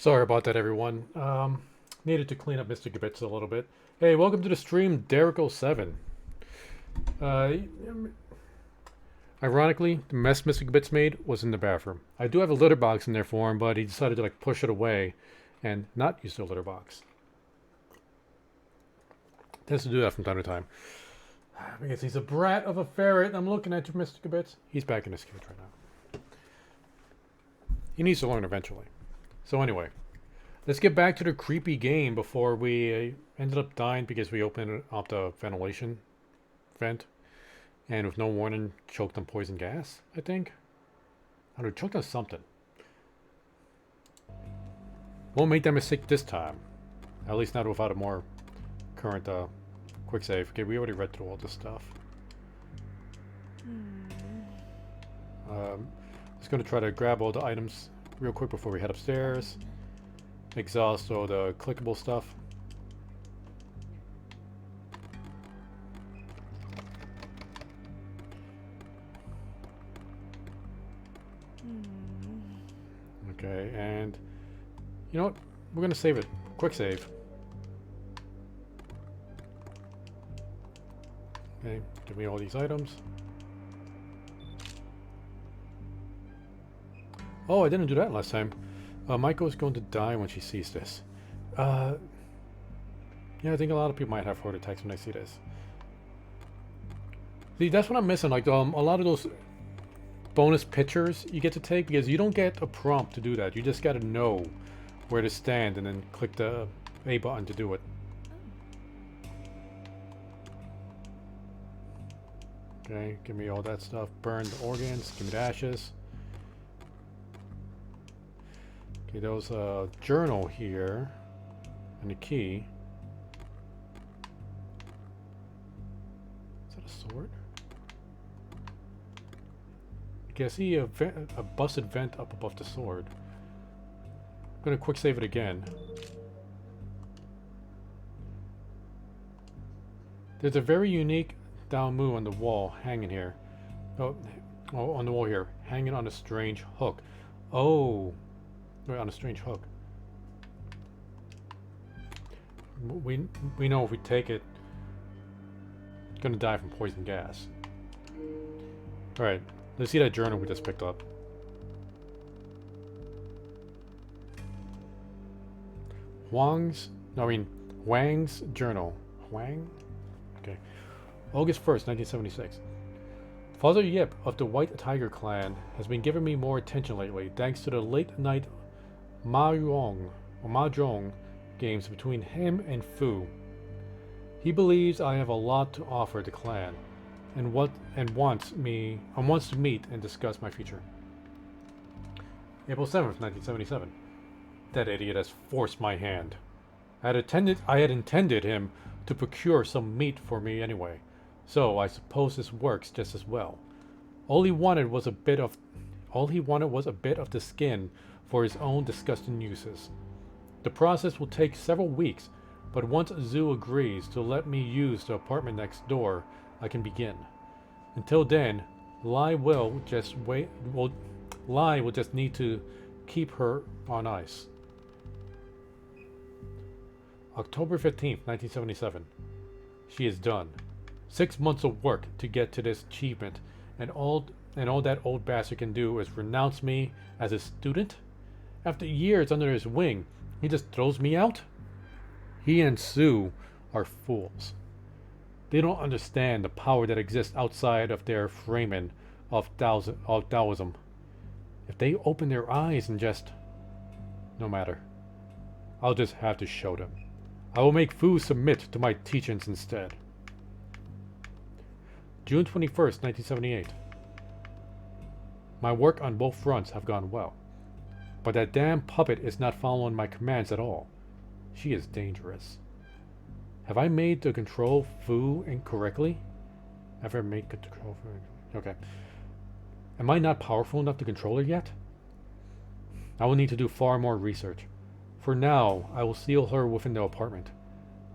A: Sorry about that, everyone. Needed to clean up Mr. Gibbets a little bit. Hey, welcome to the stream, Derek07. Uh, Ironically, the mess Mr. Gibbets made was in the bathroom. I do have a litter box in there for him, but he decided to like push it away and not use the litter box. Tends to do that from time to time. Because he's a brat of a ferret. I'm looking at you, Mr. Gibbets. He's back in his cage right now. He needs to learn eventually. So anyway, let's get back to the creepy game before we ended up dying because we opened up the ventilation vent. And with no warning, choked on poison gas, I think. I don't know, choked on something. Won't make that mistake this time. At least not without a more current quick save. Okay, we already read through all this stuff. Just going to try to grab all the items real quick before we head upstairs. Exhaust all the clickable stuff. Okay, and you know what? We're gonna save it. Quick save. Okay, give me all these items. Oh, I didn't do that last time. Michael is going to die when she sees this. Yeah, I think a lot of people might have heart attacks when they see this. See, that's what I'm missing. Like, a lot of those bonus pictures you get to take, because you don't get a prompt to do that. You just gotta know where to stand and then click the A button to do it. Okay, give me all that stuff. Burn the organs, give me the ashes. Okay, there's a journal here and a key. Is that a sword? Okay, I see a busted vent up above the sword. I'm gonna quick save it again. There's a very unique down move on the wall hanging here. Oh, on the wall here, hanging on a strange hook. Oh, right, on a strange hook. We know if we take it, it's gonna die from poison gas. All right. Let's see that journal we just picked up. Wang's journal. Huang? Okay. August 1st, 1976. Father Yip of the White Tiger clan has been giving me more attention lately thanks to the late night mahjong games between him and Fu. He believes I have a lot to offer the clan. And wants to meet and discuss my future. April 7th, 1977. That idiot has forced my hand. I had intended him to procure some meat for me anyway, so I suppose this works just as well. All he wanted was a bit of the skin for his own disgusting uses. The process will take several weeks, but once Zhu agrees to let me use the apartment next door, I can begin. Until then, Lai will just need to keep her on ice. October 15th, 1977. She is done. 6 months of work to get to this achievement, and all that old bastard can do is renounce me as a student? After years under his wing, he just throws me out? He and Sue are fools. They don't understand the power that exists outside of their framing of Taoism. If they open their eyes and just... No matter. I'll just have to show them. I will make Fu submit to my teachings instead. June 21st, 1978. My work on both fronts have gone well. But that damn puppet is not following my commands at all. She is dangerous. Have I made the control Fu incorrectly? Ever made control Fu? Okay. Am I not powerful enough to control her yet? I will need to do far more research. For now, I will seal her within the apartment.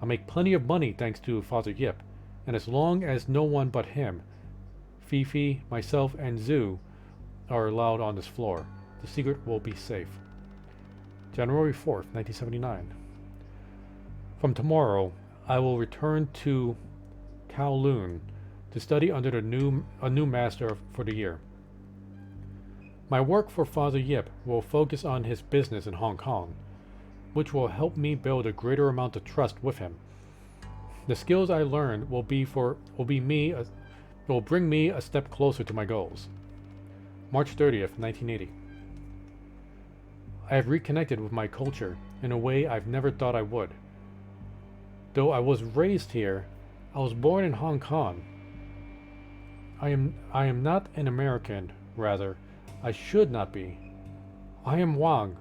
A: I'll make plenty of money thanks to Father Yip, and as long as no one but him, Fifi, myself, and Zhu are allowed on this floor, the secret will be safe. January 4th, 1979. From tomorrow, I will return to Kowloon to study under a new master for the year. My work for Father Yip will focus on his business in Hong Kong, which will help me build a greater amount of trust with him. The skills I learned will bring me a step closer to my goals. March 30th, 1980. I have reconnected with my culture in a way I've never thought I would. Though I was raised here, I was born in Hong Kong. I am not an American, rather, I should not be. I am Wang.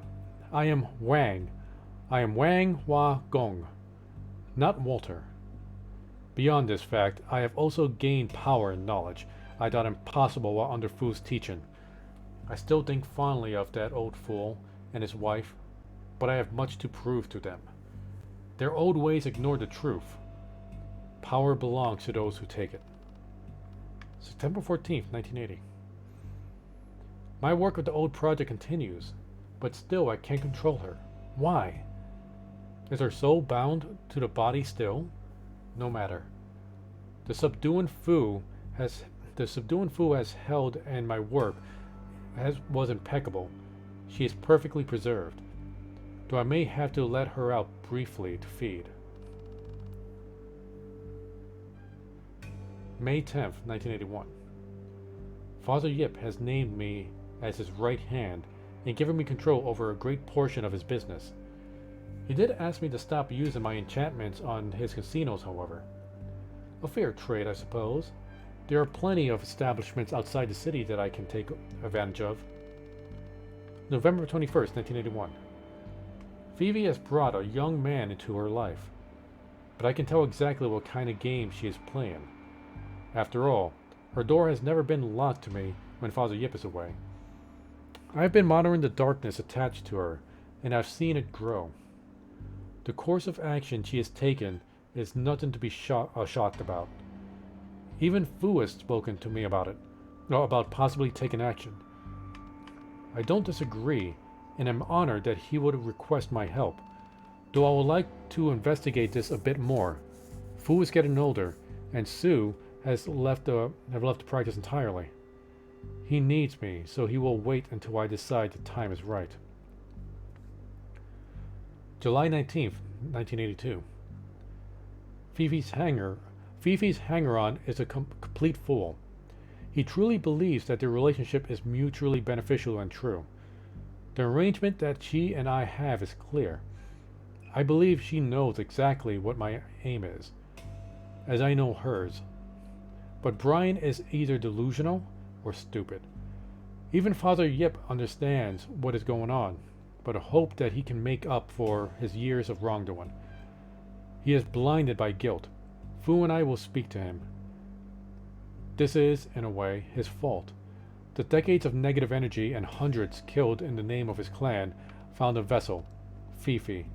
A: I am Wang. I am Wang Hua Gong, not Walter. Beyond this fact, I have also gained power and knowledge I thought impossible while under Fu's teaching. I still think fondly of that old fool and his wife, but I have much to prove to them. Their old ways ignore the truth. Power belongs to those who take it. September 14th, 1980. My work with the old project continues, but still I can't control her. Why? Is her soul bound to the body still? No matter. The subduing Fu has held, and my work was impeccable. She is perfectly preserved, though I may have to let her out briefly to feed. May 10th, 1981. Father Yip has named me as his right hand and given me control over a great portion of his business. He did ask me to stop using my enchantments on his casinos, however. A fair trade, I suppose. There are plenty of establishments outside the city that I can take advantage of. November 21st, 1981. Phoebe has brought a young man into her life, but I can tell exactly what kind of game she is playing. After all, her door has never been locked to me when Father Yip is away. I have been monitoring the darkness attached to her, and I've seen it grow. The course of action she has taken is nothing to be shocked about. Even Fu has spoken to me about it, about possibly taking action. I don't disagree, and am honored that he would request my help, though I would like to investigate this a bit more. Fu is getting older, and Sue has left the practice entirely. He needs me, so he will wait until I decide the time is right. July 19th, 1982. Fifi's hanger-on is a complete fool. He truly believes that their relationship is mutually beneficial and true. The arrangement that she and I have is clear. I believe she knows exactly what my aim is, as I know hers. But Brian is either delusional or stupid. Even Father Yip understands what is going on, but I hope that he can make up for his years of wrongdoing. He is blinded by guilt. Fu and I will speak to him. This is, in a way, his fault. The decades of negative energy and hundreds killed in the name of his clan found a vessel, Fifi.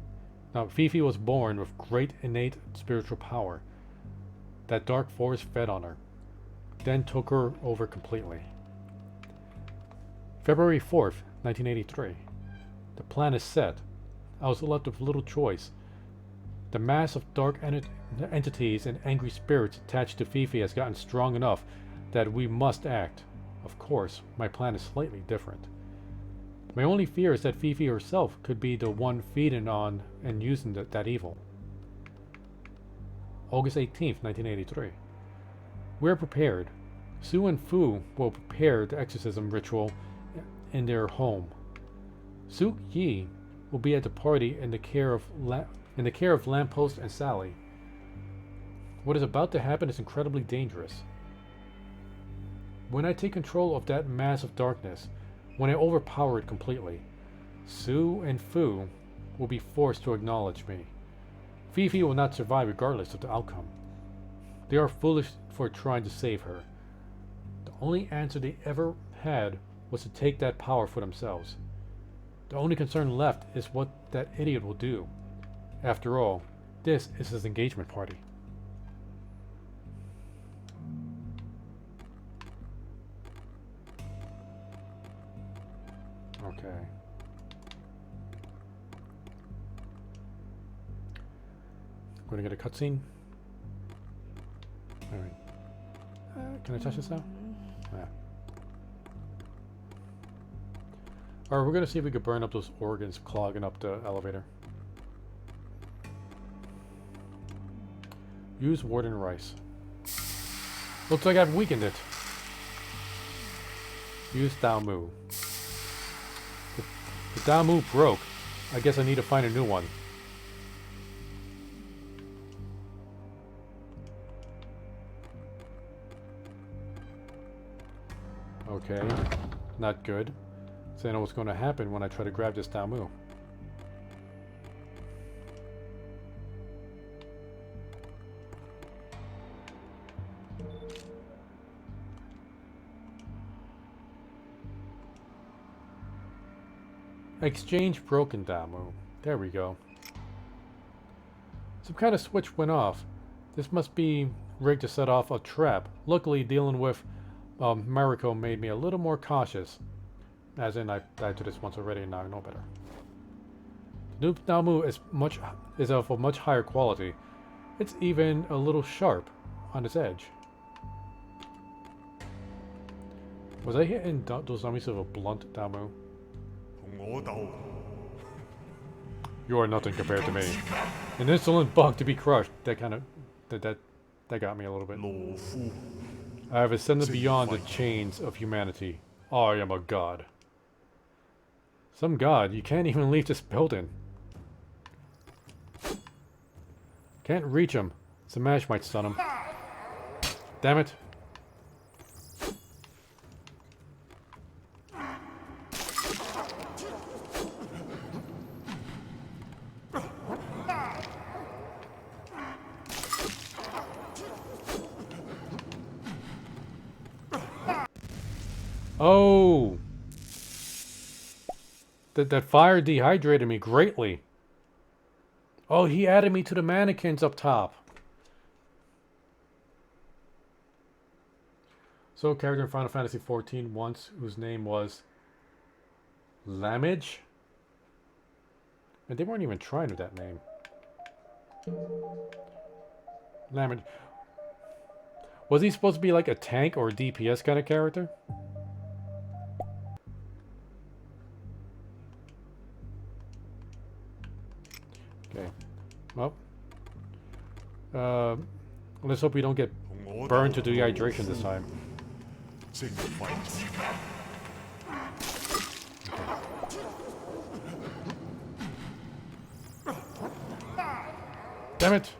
A: Now, Fifi was born with great innate spiritual power. That dark force fed on her, then took her over completely. February 4th, 1983. The plan is set. I was left with little choice. The mass of dark entities and angry spirits attached to Fifi has gotten strong enough that we must act. Of course, my plan is slightly different. My only fear is that Fifi herself could be the one feeding on and using that evil. August 18th, 1983. We are prepared. Sue and Fu will prepare the exorcism ritual in their home. Suk Yi will be at the party in the care of Lamppost and Sally. What is about to happen is incredibly dangerous. When I take control of that mass of darkness, when I overpower it completely, Sue and Fu will be forced to acknowledge me. Fifi will not survive regardless of the outcome. They are foolish for trying to save her. The only answer they ever had was to take that power for themselves. The only concern left is what that idiot will do. After all, this is his engagement party. Okay. We're gonna get a cutscene. Alright. Can I touch this now? Yeah. Alright, we're gonna see if we can burn up those organs clogging up the elevator. Use Warden Rice. Looks like I've weakened it. Use Damu. The Damu broke. I guess I need to find a new one. Okay. Not good. So I know what's going to happen when I try to grab this Damu. Exchange broken Damu. There we go. Some kind of switch went off. This must be rigged to set off a trap. Luckily, dealing with Mariko made me a little more cautious. As in, I died to this once already and now I know better. The new Damu is of a much higher quality. It's even a little sharp on its edge. Was I hitting those zombies with a blunt Damu? You are nothing compared to me. An insolent bug to be crushed. That kind of... That got me a little bit. I have ascended beyond the chains of humanity. I am a god. Some god? You can't even leave this building. Can't reach him. Smash might stun him. Damn it. Oh! That fire dehydrated me greatly. Oh, he added me to the mannequins up top. So, character in Final Fantasy XIV once, whose name was Lamage? And they weren't even trying with that name. Lamage. Was he supposed to be like a tank or a DPS kind of character? Okay. Well. Let's hope we don't get burned to dehydration this time. Damn it!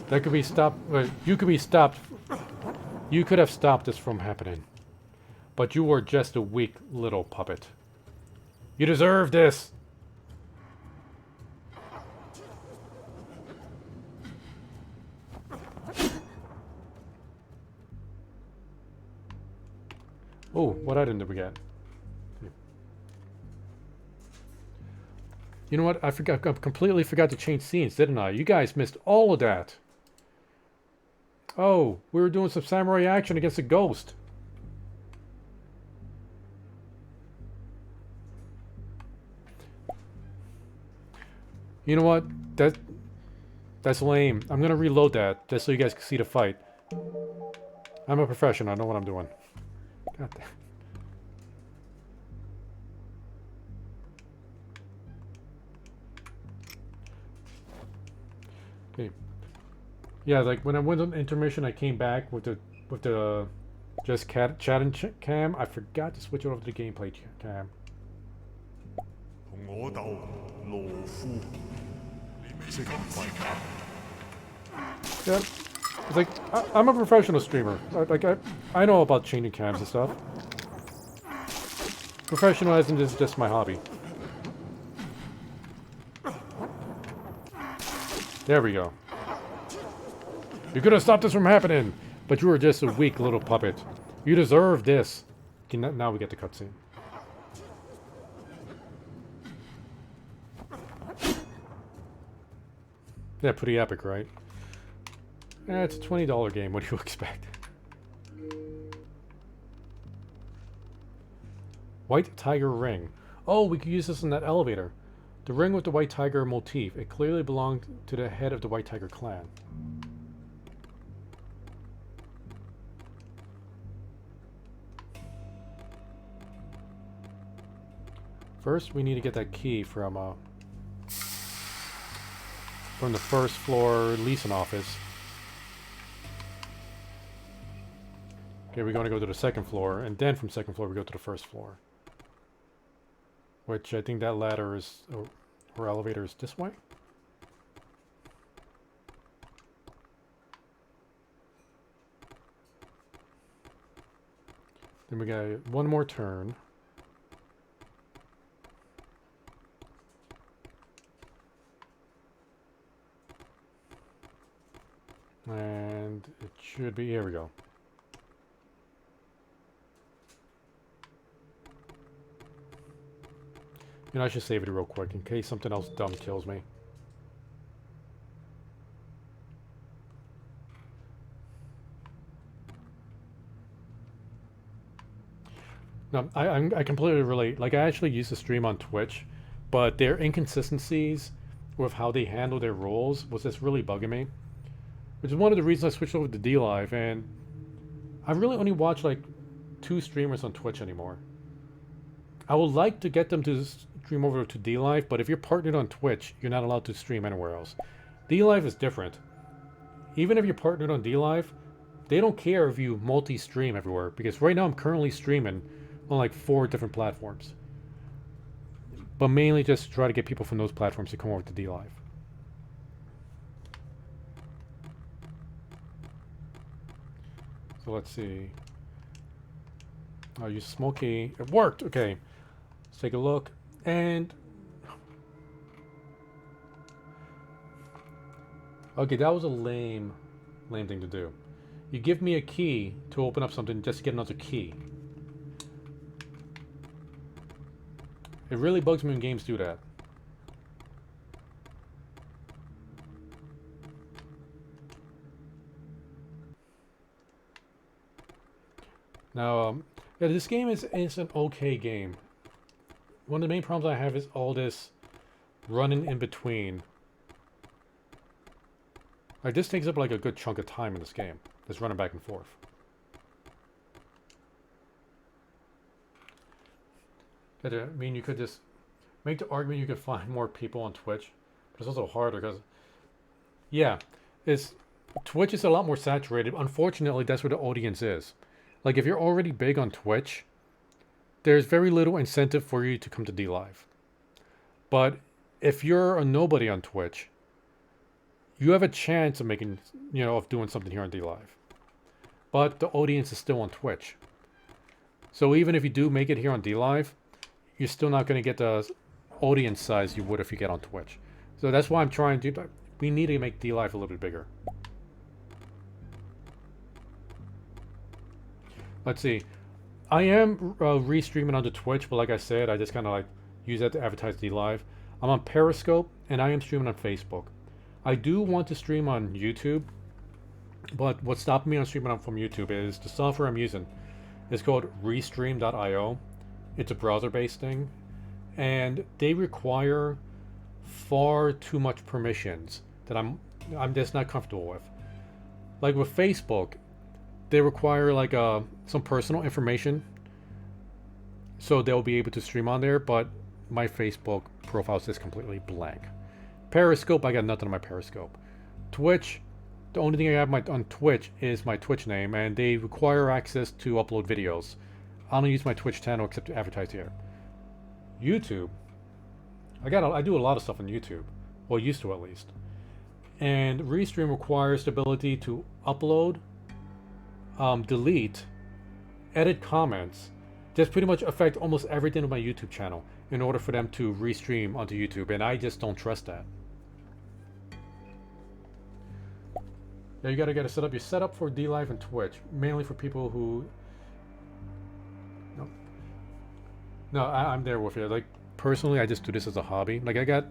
A: That could be stopped. You could be stopped. You could have stopped this from happening. But you were just a weak little puppet. You deserve this! Oh, what item did we get? You know what? I completely forgot to change scenes, didn't I? You guys missed all of that. Oh, we were doing some samurai action against a ghost. You know what? That's lame. I'm gonna reload that just so you guys can see the fight. I'm a professional. I know what I'm doing. God damn. Okay. Yeah, like when I went on intermission, I came back with the just chatting cam. I forgot to switch it over to the gameplay cam. Yeah, it's like I'm a professional streamer. I know about changing cams and stuff. Professionalizing is just my hobby. There we go. You could have stopped this from happening, but you were just a weak little puppet. You deserve this. Okay, now we get the cutscene. Yeah, pretty epic, right? It's a $20 game. What do you expect? White Tiger Ring. Oh, we could use this in that elevator. The ring with the White Tiger motif. It clearly belonged to the head of the White Tiger clan. First, we need to get that key from the first floor leasing office. Okay, we're going to go to the second floor, and then from second floor we go to the first floor. Which I think that ladder is, or elevator is this way? Then we got one more turn. And it should be, here we go. You know, I should save it real quick in case something else dumb kills me. No, I completely relate. Like, I actually used to stream on Twitch, but their inconsistencies with how they handle their roles was just really bugging me. Which is one of the reasons I switched over to DLive, and I really only watch like 2 streamers on Twitch anymore. I would like to get them to stream over to DLive, but if you're partnered on Twitch, you're not allowed to stream anywhere else. DLive is different. Even if you're partnered on DLive, they don't care if you multi-stream everywhere, because right now I'm currently streaming on like 4 different platforms. But mainly just to try to get people from those platforms to come over to DLive. So let's see. I'll use Smoky. It worked! Okay. Let's take a look. And... okay, that was a lame thing to do. You give me a key to open up something just to get another key. It really bugs me when games do that. Now, yeah, this game is an okay game. One of the main problems I have is all this running in between. Like, this takes up like a good chunk of time in this game. This running back and forth. I mean, you could just make the argument you could find more people on Twitch, but it's also harder because, yeah, Twitch is a lot more saturated. Unfortunately, that's where the audience is. Like, if you're already big on Twitch, there's very little incentive for you to come to DLive. But if you're a nobody on Twitch, you have a chance of making, of doing something here on DLive. But the audience is still on Twitch. So even if you do make it here on DLive, you're still not going to get the audience size you would if you get on Twitch. So that's why I'm trying to we need to make DLive a little bit bigger. Let's see. I am restreaming onto Twitch, but like I said, I just kind of like use that to advertise DLive. I'm on Periscope, and I am streaming on Facebook. I do want to stream on YouTube, but what's stopping me on streaming from YouTube is the software I'm using. It's called Restream.io. It's a browser-based thing, and they require far too much permissions that I'm just not comfortable with. Like with Facebook, they require like some personal information, so they'll be able to stream on there, but my Facebook profile is just completely blank. Periscope, I got nothing on my Periscope. Twitch, the only thing I have on Twitch is my Twitch name, and they require access to upload videos. I don't use my Twitch channel except to advertise here. YouTube, I do a lot of stuff on YouTube. Well, used to at least. And Restream requires the ability to upload, delete, edit comments, just pretty much affect almost everything on my YouTube channel in order for them to restream onto YouTube, and I just don't trust that. Yeah, you gotta get it set up. You're set up for DLive and Twitch, mainly for people who... No, I'm there with you. Like, personally, I just do this as a hobby. Like, I got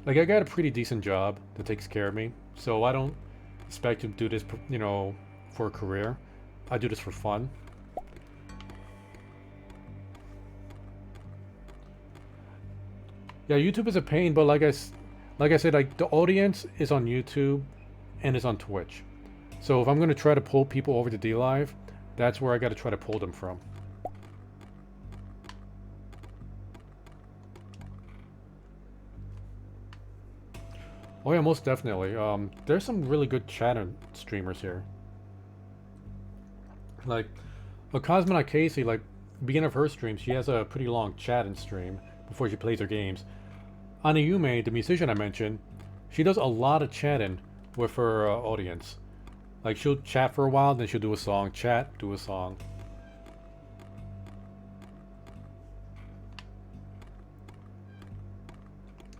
A: a pretty decent job that takes care of me, so I don't expect to do this, you know, for a career. I do this for fun. Yeah, YouTube is a pain, but like I said, like the audience is on YouTube and is on Twitch. So if I'm gonna try to pull people over to DLive, that's where I got to try to pull them from. Oh yeah, most definitely. There's some really good chatter streamers here. Like, Cosmonaut Casey, like, beginning of her stream, she has a pretty long chat and stream before she plays her games. Anayume, the musician I mentioned, she does a lot of chatting with her audience. Like, she'll chat for a while, then she'll do a song, chat, do a song.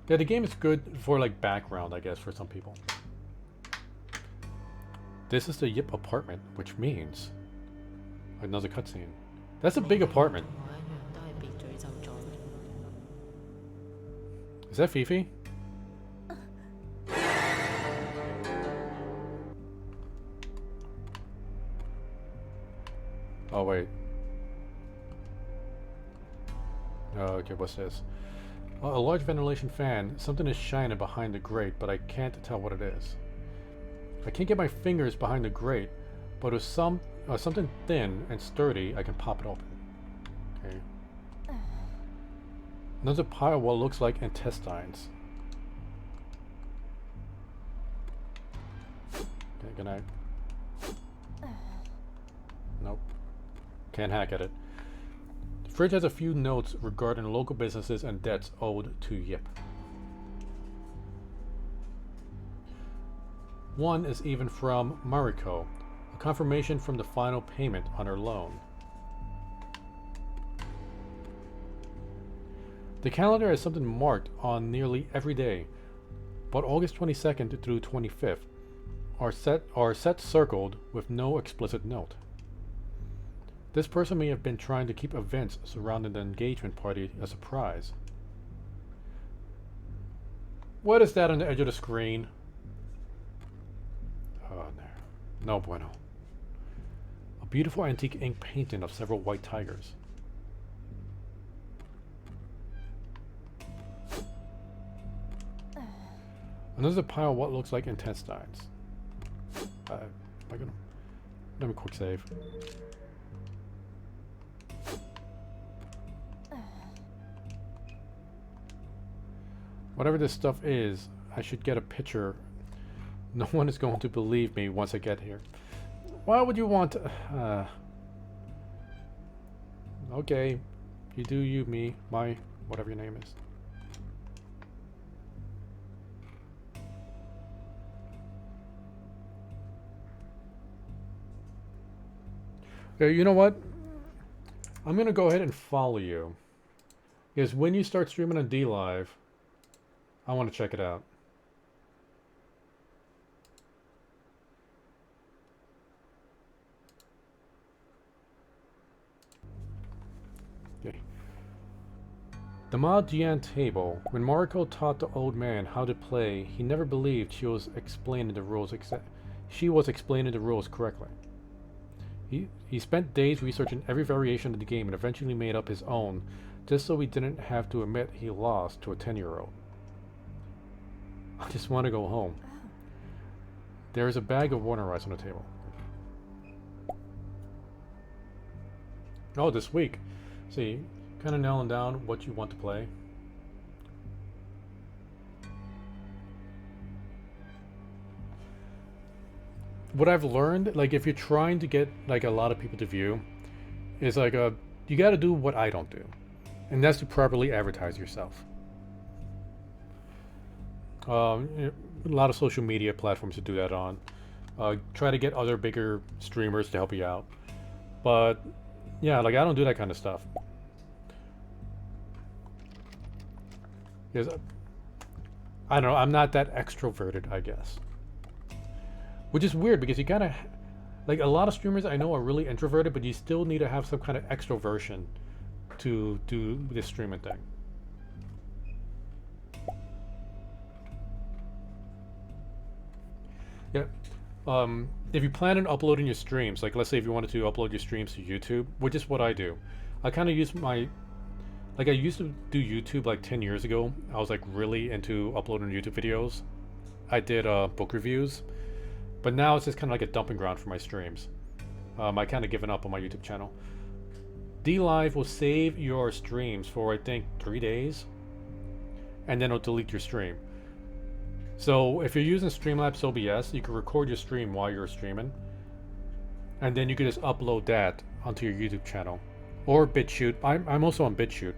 A: Yeah, the game is good for, like, background, I guess, for some people. This is the Yip apartment, which means another cutscene. That's a big apartment. Is that Fifi? Oh, wait. Okay, what's this? A large ventilation fan. Something is shining behind the grate, but I can't tell what it is. I can't get my fingers behind the grate, but with something thin and sturdy, I can pop it open. Okay. Another pile of what looks like intestines. Okay, good night. Nope. Can't hack at it. The fridge has a few notes regarding local businesses and debts owed to Yip. One is even from Mariko, a confirmation from the final payment on her loan. The calendar has something marked on nearly every day, but August 22nd through 25th are set circled with no explicit note. This person may have been trying to keep events surrounding the engagement party a surprise. What is that on the edge of the screen? Oh, no bueno. A beautiful antique ink painting of several white tigers. Another pile of what looks like intestines. Let me quick save. Whatever this stuff is, I should get a picture. No one is going to believe me once I get here. Why would you want to... Okay. You do you, me, my... whatever your name is. Okay, you know what? I'm going to go ahead and follow you. Because when you start streaming on DLive, I want to check it out. Okay. The Ma Jian table. When Mariko taught the old man how to play, he never believed she was explaining the rules correctly. He spent days researching every variation of the game and eventually made up his own, just so he didn't have to admit he lost to a 10-year-old. I just want to go home. There is a bag of water rice on the table. Oh, this week. See, kind of nailing down what you want to play. What I've learned, like if you're trying to get like a lot of people to view, is like you got to do what I don't do, and that's to properly advertise yourself. A lot of social media platforms to do that on. Try to get other bigger streamers to help you out. But yeah, like I don't do that kind of stuff. Because I don't know, I'm not that extroverted, I guess. Which is weird because you gotta, like a lot of streamers I know are really introverted, but you still need to have some kind of extroversion to do this streaming thing. Yeah. If you plan on uploading your streams, like let's say if you wanted to upload your streams to YouTube, which is what I do, I kind of use my, like I used to do YouTube like 10 years ago. I was like really into uploading YouTube videos. I did book reviews, but now it's just kind of like a dumping ground for my streams. I kind of given up on my YouTube channel. DLive will save your streams for I think 3 days, and then it'll delete your stream. So if you're using Streamlabs OBS, you can record your stream while you're streaming, and then you can just upload that onto your YouTube channel, or BitChute. I'm also on BitChute.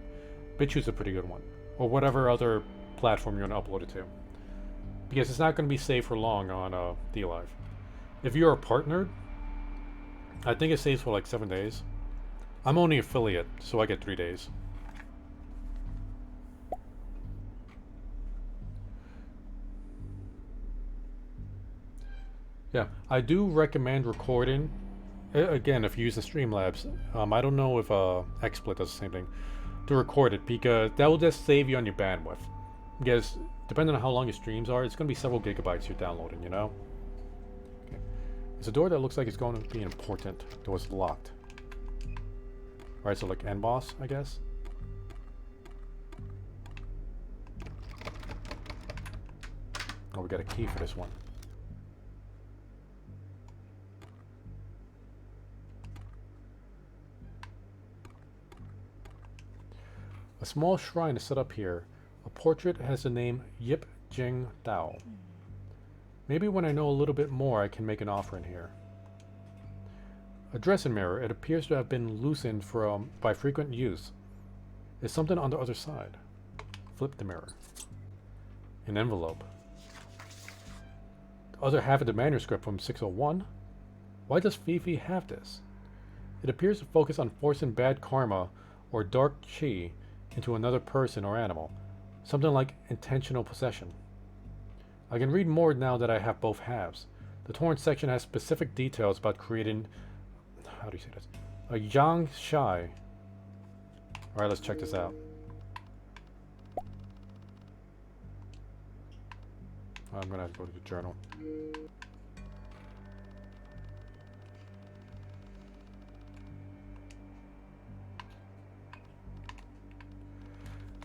A: BitChute's a pretty good one, or whatever other platform you want to upload it to, because it's not going to be saved for long on DLive. If you're a partner, I think it saves for like 7 days. I'm only affiliate, so I get 3 days. Yeah, I do recommend recording. Again, if you're using Streamlabs, I don't know if XSplit does the same thing, to record it, because that will just save you on your bandwidth. Because depending on how long your streams are, it's going to be several gigabytes you're downloading, you know? Okay. It's a door that looks like it's going to be important. The door's locked. Alright, so like end boss, I guess? Oh, we got a key for this one. A small shrine is set up here. A portrait has the name Yip Jing Dao. Maybe when I know a little bit more, I can make an offering here. A dressing mirror. It appears to have been loosened by frequent use. There's something on the other side. Flip the mirror. An envelope. The other half of the manuscript from 601? Why does Fifi have this? It appears to focus on forcing bad karma or dark chi into another person or animal. Something like intentional possession. I can read more now that I have both halves. The torn section has specific details about creating... How do you say this? A yang shai. Alright, let's check this out. I'm gonna have to go to the journal.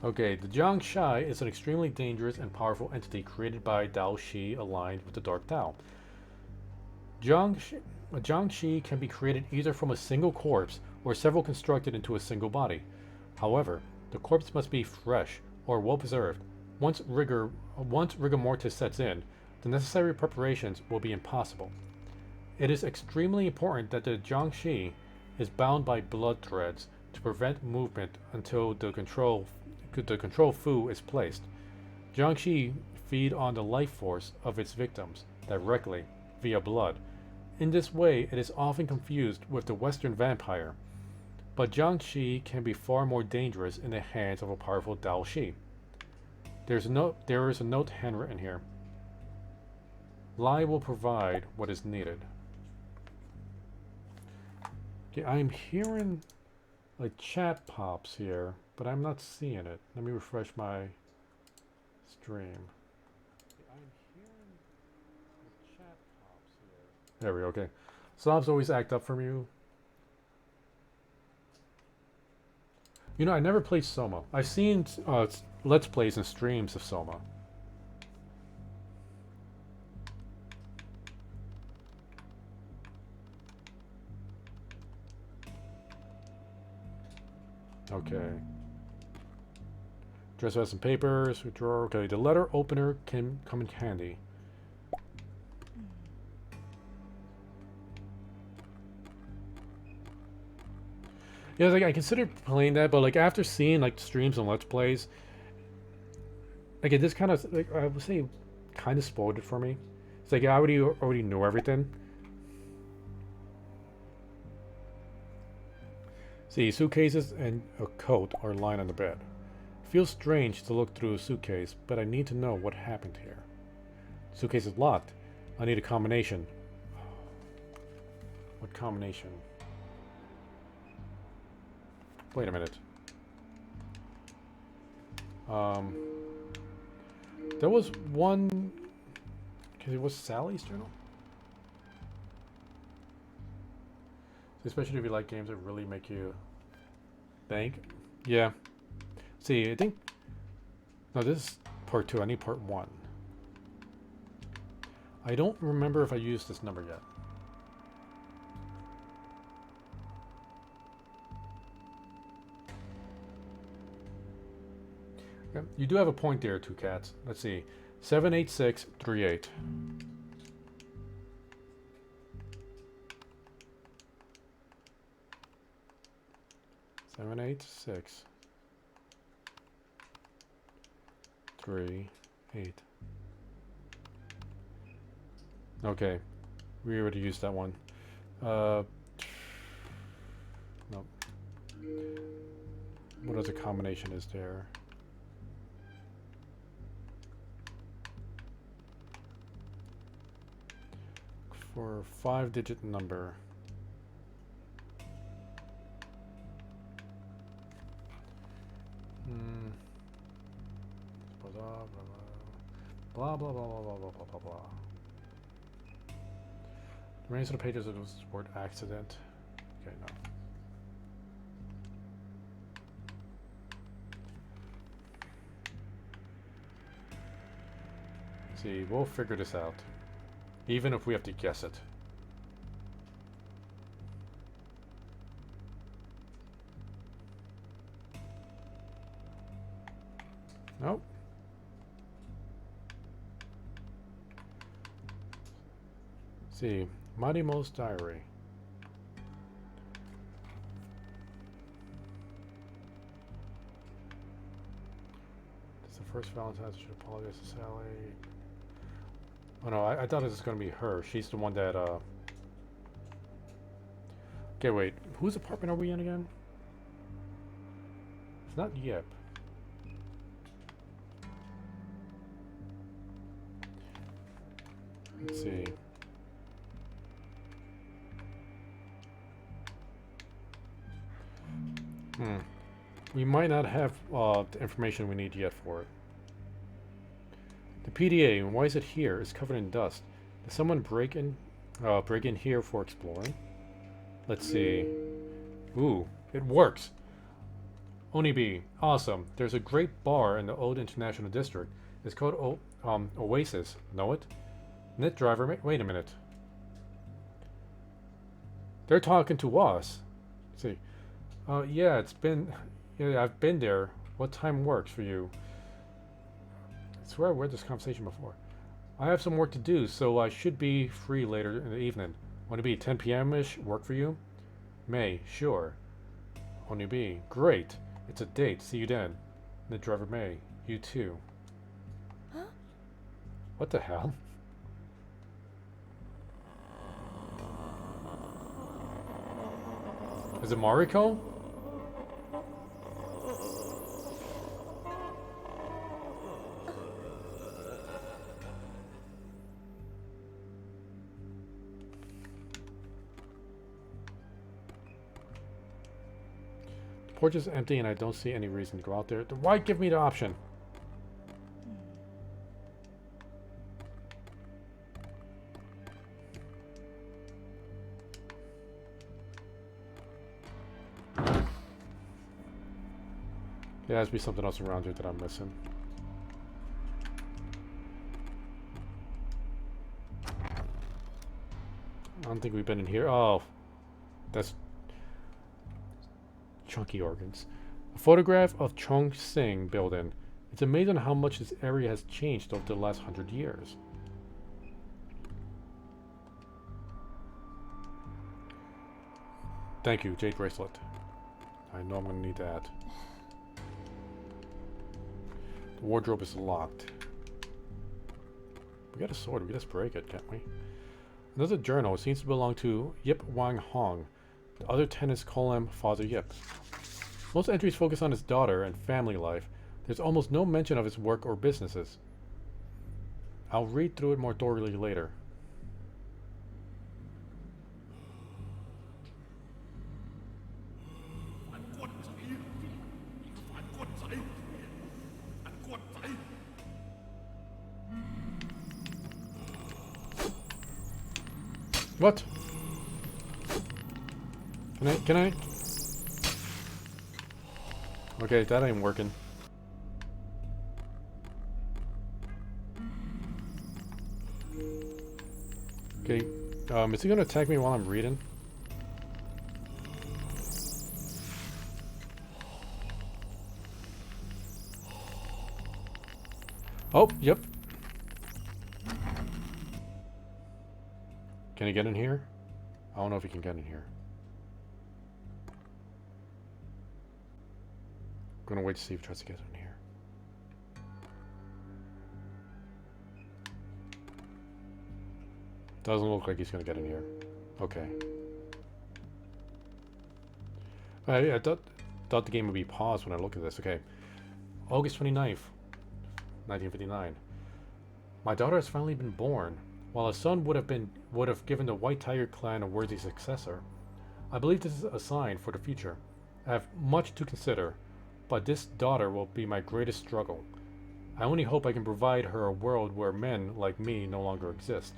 A: Okay, the Jiang Shai is an extremely dangerous and powerful entity created by Dao Shi aligned with the Dark Dao. Jiang Shi can be created either from a single corpse or several constructed into a single body. However, the corpse must be fresh or well preserved. Once rigor mortis sets in, the necessary preparations will be impossible. It is extremely important that the Jiang Shi is bound by blood threads to prevent movement until the control fu is placed. Jiangxi feed on the life force of its victims directly via blood. In this way, it is often confused with the Western vampire, but Jiangxi can be far more dangerous in the hands of a powerful Dao Shi. There is a note handwritten here. Lai will provide what is needed. Okay, I'm hearing like chat pops here, but I'm not seeing it. Let me refresh my stream. I'm hearing the chat pops here. There we go, okay. Slobs always act up from you. You know, I never played Soma. I've seen Let's Plays and streams of Soma. Okay. Dresser has some papers. Drawer. Okay, the letter opener can come in handy. Yeah, like I considered playing that, but like after seeing like streams and Let's Plays, like it just kind of like I would say, kind of spoiled it for me. It's like I already knew everything. See, suitcases and a coat are lying on the bed. It feels strange to look through a suitcase, but I need to know what happened here. The suitcase is locked. I need a combination. What combination? Wait a minute. There was one... Okay, it was Sally's journal? Especially if you like games that really make you think. Yeah. See, I think... No, this is part 2. I need part 1. I don't remember if I used this number yet. Okay. You do have a point there, Two Cats. Let's see. 78638. 786 3 8. Okay, we already used that one. Nope. What other combination is there? For a 5-digit number. Blah blah blah blah blah blah blah blah blah. The remains of the pages of the word accident. Okay, no. See, we'll figure this out. Even if we have to guess it. Nope. See, Mighty Mo's diary. It's the first Valentine's. Should apologize to Sally. Oh no, I thought it was going to be her. She's the one that, Okay, wait. Whose apartment are we in again? It's not Yip. Let's see. We might not have the information we need yet for it. The PDA, and why is it here? It's covered in dust. Did someone break in here for exploring? Let's see. Ooh, it works. Onibi, awesome. There's a great bar in the Old International District. It's called Oasis. Know it? Net driver, wait a minute. They're talking to us. Let's see. Yeah, I've been there. What time works for you? I swear I read this conversation before. I have some work to do, so I should be free later in the evening. Want to be 10 p.m.-ish? Work for you? May, sure. Only be. Great. It's a date. See you then. The driver May. You too.
B: Huh?
A: What the hell? Is it Mariko? The porch is empty and I don't see any reason to go out there. Why give me the option? There has to be something else around here that I'm missing. I don't think we've been in here. Oh, that's chunky organs. A photograph of Chung Sing building. It's amazing how much this area has changed over the last 100 years. Thank you, Jade Bracelet. I know I'm going to need that. The wardrobe is locked. We got a sword. We can just break it, can't we? Another journal. It seems to belong to Yip Wang Hong. The other tenants call him Father Yip. Most entries focus on his daughter and family life. There's almost no mention of his work or businesses. I'll read through it more thoroughly later. What? Can I? Okay, that ain't working. Okay, is he gonna attack me while I'm reading? Oh, yep. Can he get in here? I don't know if he can get in here. I'm gonna wait to see if he tries to get in here. Doesn't look like he's gonna get in here. Okay. I thought the game would be paused when I look at this. Okay. August 29th, 1959. My daughter has finally been born. While a son would have given the White Tiger clan a worthy successor, I believe this is a sign for the future. I have much to consider, but this daughter will be my greatest struggle. I only hope I can provide her a world where men like me no longer exist.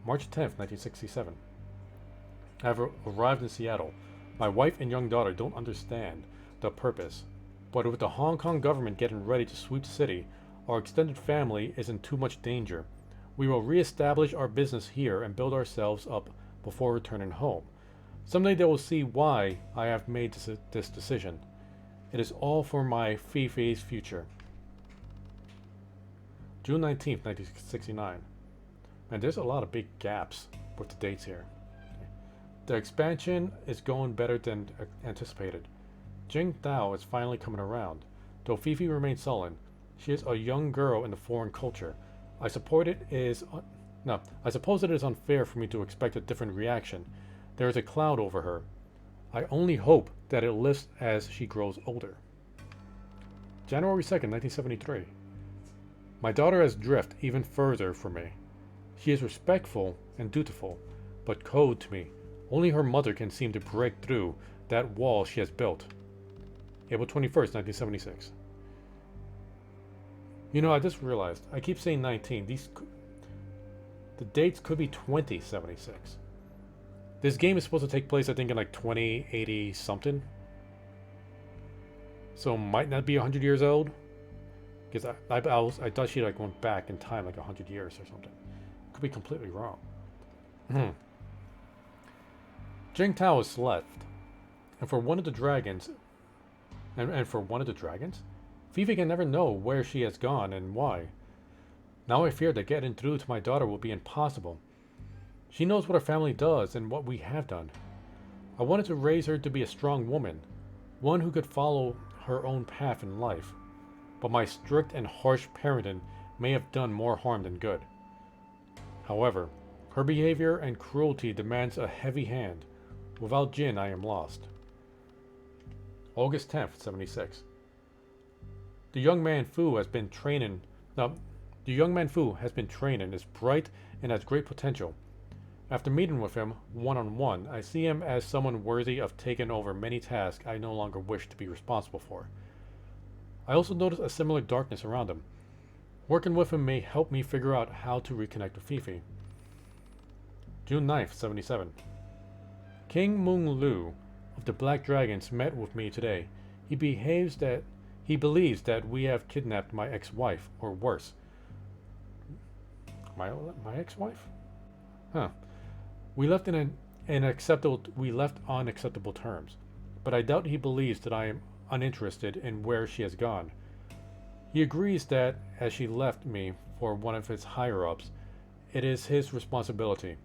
A: March 10th, 1967. I have arrived in Seattle. My wife and young daughter don't understand the purpose, but with the Hong Kong government getting ready to sweep the city, our extended family is in too much danger. We will re-establish our business here and build ourselves up before returning home. Someday they will see why I have made this decision. It is all for my Fifi's future. June 19th, 1969. And there's a lot of big gaps with the dates here. The expansion is going better than anticipated. Jing Tao is finally coming around. Though Fifi remains sullen, she is a young girl in the foreign culture. I suppose it is unfair for me to expect a different reaction. There is a cloud over her. I only hope that it lifts as she grows older. January 2nd, 1973. My daughter has drifted even further from me. She is respectful and dutiful, but cold to me. Only her mother can seem to break through that wall she has built. April 21st, 1976. You know, I just realized, I keep saying 19. The dates could be 2076. This game is supposed to take place, I think, in like 2080 something. So it might not be 100 years old. Because I thought she like went back in time like 100 years or something. Could be completely wrong. Jing Tao is left. And for one of the dragons... And for one of the dragons? Fifi can never know where she has gone and why. Now I fear that getting through to my daughter will be impossible. She knows what our family does and what we have done. I wanted to raise her to be a strong woman, one who could follow her own path in life. But my strict and harsh parenting may have done more harm than good. However, her behavior and cruelty demands a heavy hand. Without Jin, I am lost. August 10th, 76. The young man Fu has been training and is bright and has great potential. After meeting with him one-on-one, I see him as someone worthy of taking over many tasks I no longer wish to be responsible for. I also notice a similar darkness around him. Working with him may help me figure out how to reconnect with Fifi. June 9th, 77. King Mung Lu of the Black Dragons met with me today. He believes that we have kidnapped my ex-wife, or worse. My ex-wife? Huh. We left on unacceptable terms, but I doubt he believes that I am uninterested in where she has gone. He agrees that, as she left me for one of his higher-ups, it is his responsibility.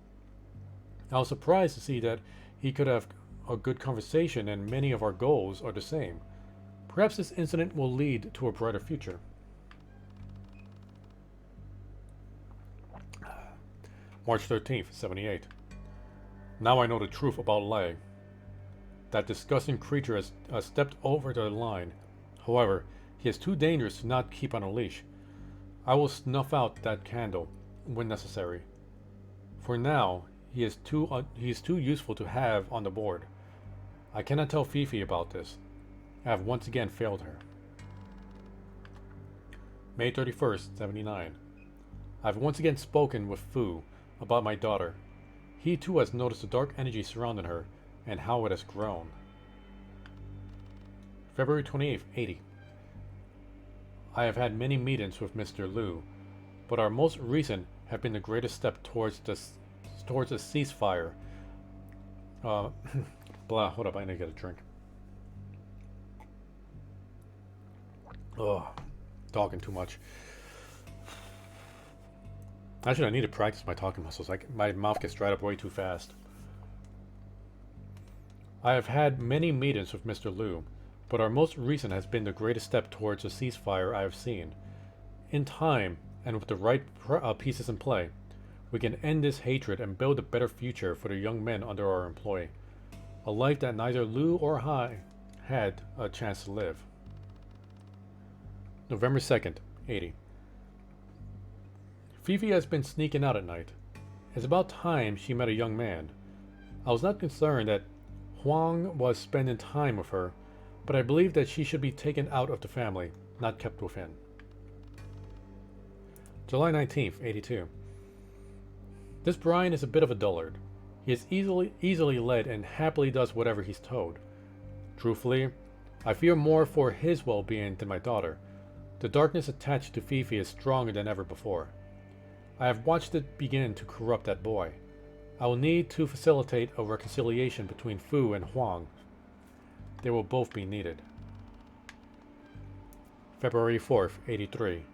A: I was surprised to see that he could have a good conversation and many of our goals are the same. Perhaps this incident will lead to a brighter future. March 13th, 78. Now I know the truth about Lei. That disgusting creature has stepped over the line. However, he is too dangerous to not keep on a leash. I will snuff out that candle when necessary. For now, he is too useful to have on the board. I cannot tell Fifi about this. I have once again failed her. May 31st, 79. I have once again spoken with Fu about my daughter. He too has noticed the dark energy surrounding her. and how it has grown. February 28th, 80. I have had many meetings with Mr. Liu, but our most recent have been the greatest step towards a ceasefire. Hold up, I need to get a drink. Ugh, talking too much. Actually, I need to practice my talking muscles. My mouth gets dried up way too fast. I have had many meetings with Mr. Liu, but our most recent has been the greatest step towards a ceasefire I have seen. In time, and with the right pieces in play, we can end this hatred and build a better future for the young men under our employ. A life that neither Liu or I had a chance to live. November 2nd, 80. Fifi has been sneaking out at night. It's about time she met a young man. I was not concerned that Huang was spending time with her, but I believe that she should be taken out of the family, not kept within. July 19th, 82. This Brian is a bit of a dullard. He is easily led and happily does whatever he's told. Truthfully, I fear more for his well-being than my daughter. The darkness attached to Fifi is stronger than ever before. I have watched it begin to corrupt that boy. I will need to facilitate a reconciliation between Fu and Huang. They will both be needed. February 4th, 83.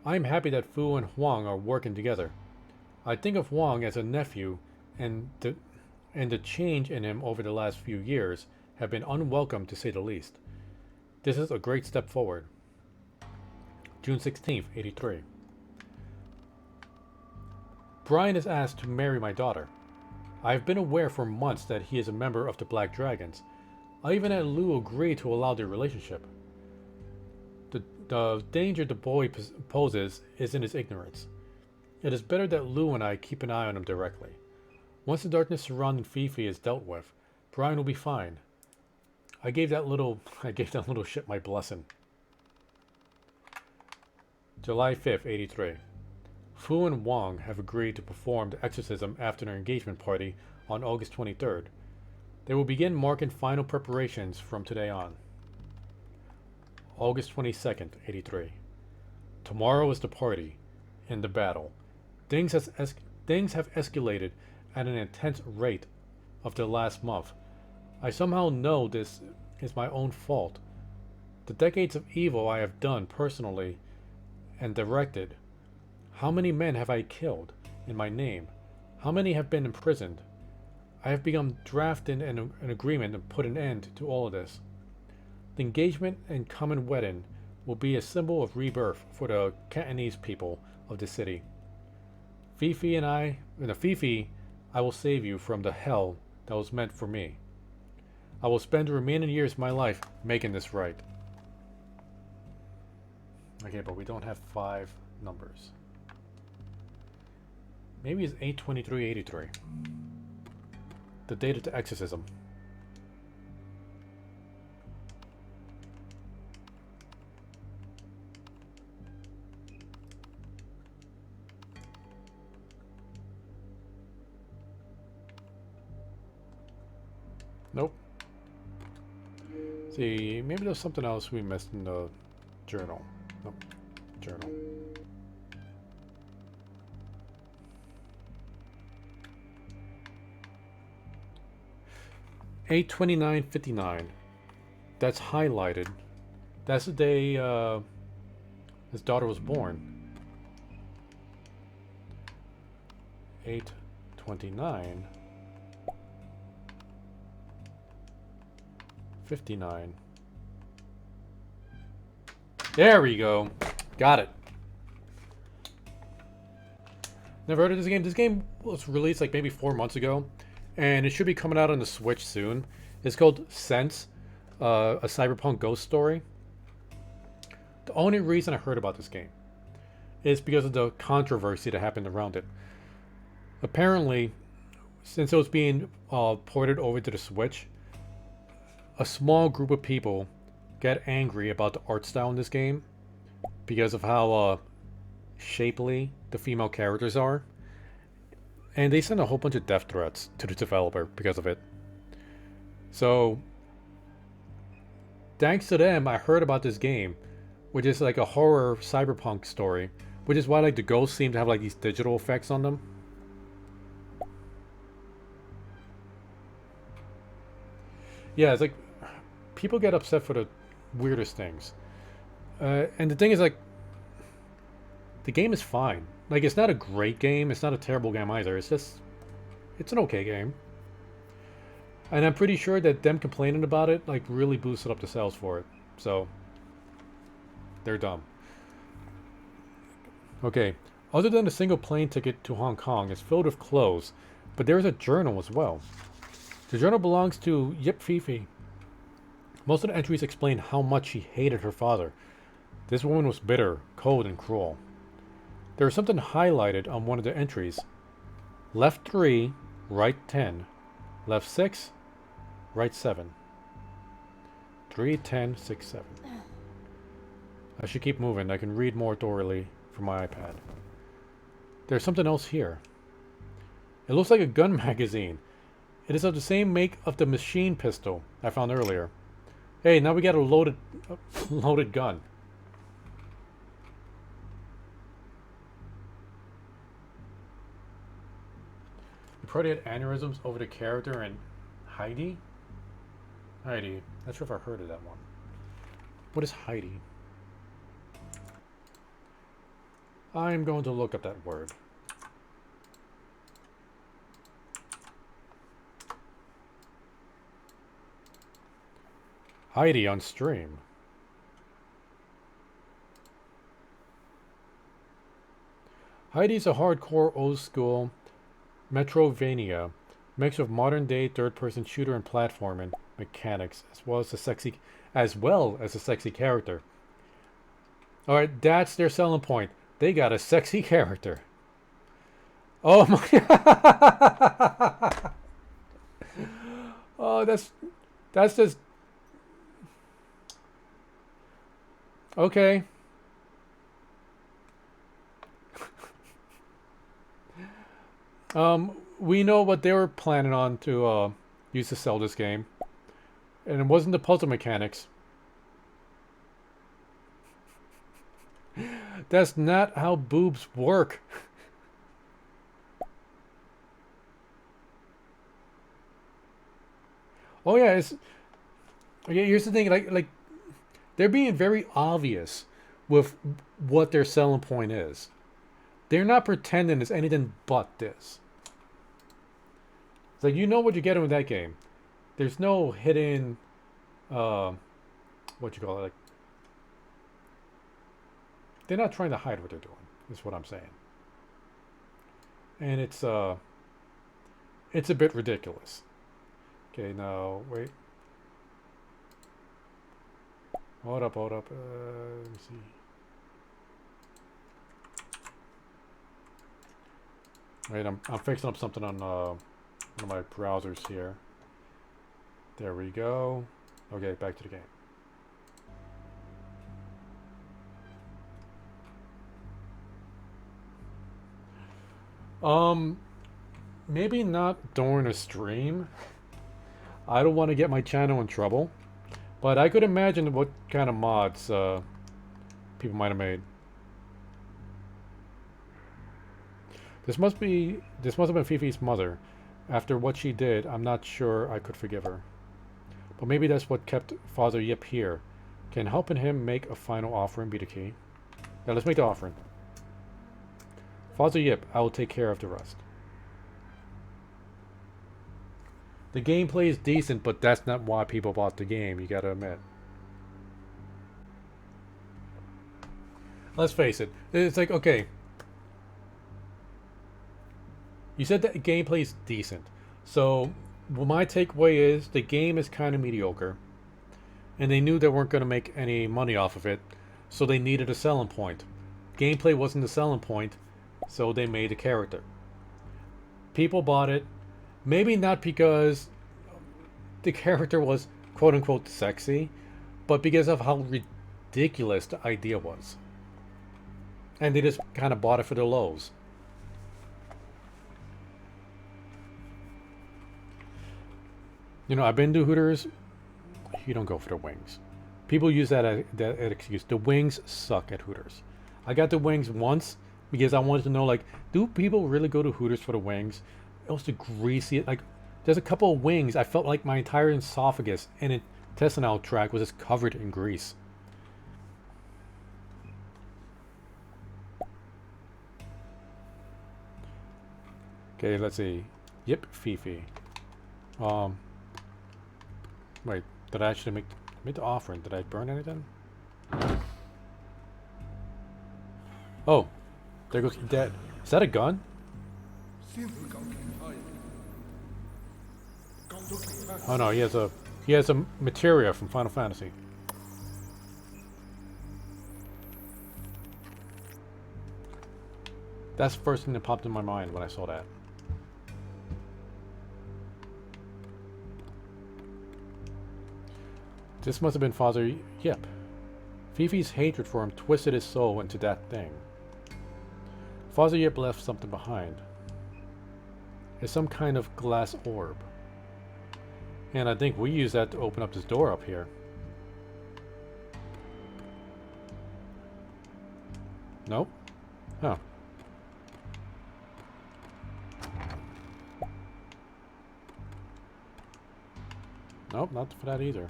A: I am happy that Fu and Huang are working together. I think of Huang as a nephew, and the change in him over the last few years have been unwelcome to say the least. This is a great step forward. June 16th, 83. Brian is asked to marry my daughter. I have been aware for months that he is a member of the Black Dragons. I even had Liu agree to allow their relationship. The danger the boy poses is in his ignorance. It is better that Liu and I keep an eye on him directly. Once the darkness surrounding Fifi is dealt with, Brian will be fine. I gave that little shit my blessing. July 5th, 83. Fu and Wang have agreed to perform the exorcism after their engagement party on August 23rd. They will begin marking final preparations from today on. August 22nd, 83. Tomorrow is the party, and the battle. Things have escalated at an intense rate of the last month. I somehow know this is my own fault. The decades of evil I have done personally and directed. How many men have I killed in my name? How many have been imprisoned? I have begun drafting an agreement to put an end to all of this. The engagement and common wedding will be a symbol of rebirth for the Cantonese people of the city. Fifi, I will save you from the hell that was meant for me. I will spend the remaining years of my life making this right. Okay, but we don't have 5 numbers. Maybe it's 8/23/83. The date of the exorcism. Nope. See, maybe there's something else we missed in the journal. Nope. Journal. (8/29/59). That's highlighted. That's the day his daughter was born. 8/29/59. There we go. Got it. Never heard of this game. This game was released like maybe 4 months ago, and it should be coming out on the Switch soon. It's called Sense, a Cyberpunk ghost story. The only reason I heard about this game is because of the controversy that happened around it. Apparently, since it was being ported over to the Switch, a small group of people got angry about the art style in this game because of how shapely the female characters are, and they sent a whole bunch of death threats to the developer because of it. So, thanks to them, I heard about this game, which is like a horror cyberpunk story, which is why like the ghosts seem to have like these digital effects on them. Yeah, it's like people get upset for the weirdest things. And the thing is, like, the game is fine. Like, it's not a great game. It's not a terrible game either. It's just, it's an okay game. And I'm pretty sure that them complaining about it, like, really boosted up the sales for it. So, they're dumb. Okay. Other than a single plane ticket to Hong Kong, it's filled with clothes. But there is a journal as well. The journal belongs to Yip Fifi. Most of the entries explain how much she hated her father. This woman was bitter, cold, and cruel. There is something highlighted on one of the entries. Left 3, right 10. Left 6, right 7. 3, 10, 6, 7. I should keep moving. I can read more thoroughly from my iPad. There's something else here. It looks like a gun magazine. It is of the same make of the machine pistol I found earlier. Hey, now we got a loaded gun. You probably had aneurysms over the character in Heidi? Heidi. Not sure if I heard of that one. What is Heidi? I'm going to look up that word. Heidi on stream. Heidi's a hardcore old school Metrovania mix of modern day third person shooter and platforming mechanics as well as a sexy character. Alright, that's their selling point. They got a sexy character. Oh my Oh, that's just okay. We know what they were planning on to use to sell this game. And it wasn't the puzzle mechanics. That's not how boobs work. Oh yeah, here's the thing, like they're being very obvious with what their selling point is. They're not pretending it's anything but this. It's like, you know what you're getting with that game. There's no hidden, what you call it, like, they're not trying to hide what they're doing, is what I'm saying. And it's a bit ridiculous. Okay, now, wait. Hold up. Let me see. Wait, I'm fixing up something on one of my browsers here. There we go. Okay, back to the game. Maybe not during a stream. I don't want to get my channel in trouble, but I could imagine what kind of mods people might have made. This must have been Fifi's mother. After what she did, I'm not sure I could forgive her. But maybe that's what kept Father Yip here. Can helping him make a final offering be the key? Now let's make the offering. Father Yip, I will take care of the rest. The gameplay is decent, but that's not why people bought the game, you gotta admit. Let's face it. It's like, okay. You said that gameplay is decent. So, well, my takeaway is the game is kind of mediocre. And they knew they weren't going to make any money off of it. So they needed a selling point. Gameplay wasn't the selling point. So they made a character. People bought it. Maybe not because the character was quote-unquote sexy. But because of how ridiculous the idea was. And they just kind of bought it for the lows. You know, I've been to Hooters. You don't go for the wings. People use that excuse. The wings suck at Hooters. I got the wings once because I wanted to know, like, do people really go to Hooters for the wings? It was the greasiest. Like, there's a couple of wings. I felt like my entire esophagus and intestinal tract was just covered in grease. Okay, let's see. Yep, Fifi. Um, wait, did I actually make the offering? Did I burn anything? Oh, there goes dead. Is that a gun? Oh no, he has a materia from Final Fantasy. That's the first thing that popped in my mind when I saw that. This must have been Father Yep. Fifi's hatred for him twisted his soul into that thing. Father Yip left something behind. It's some kind of glass orb. And I think we use that to open up this door up here. Nope. Huh. Nope, not for that either.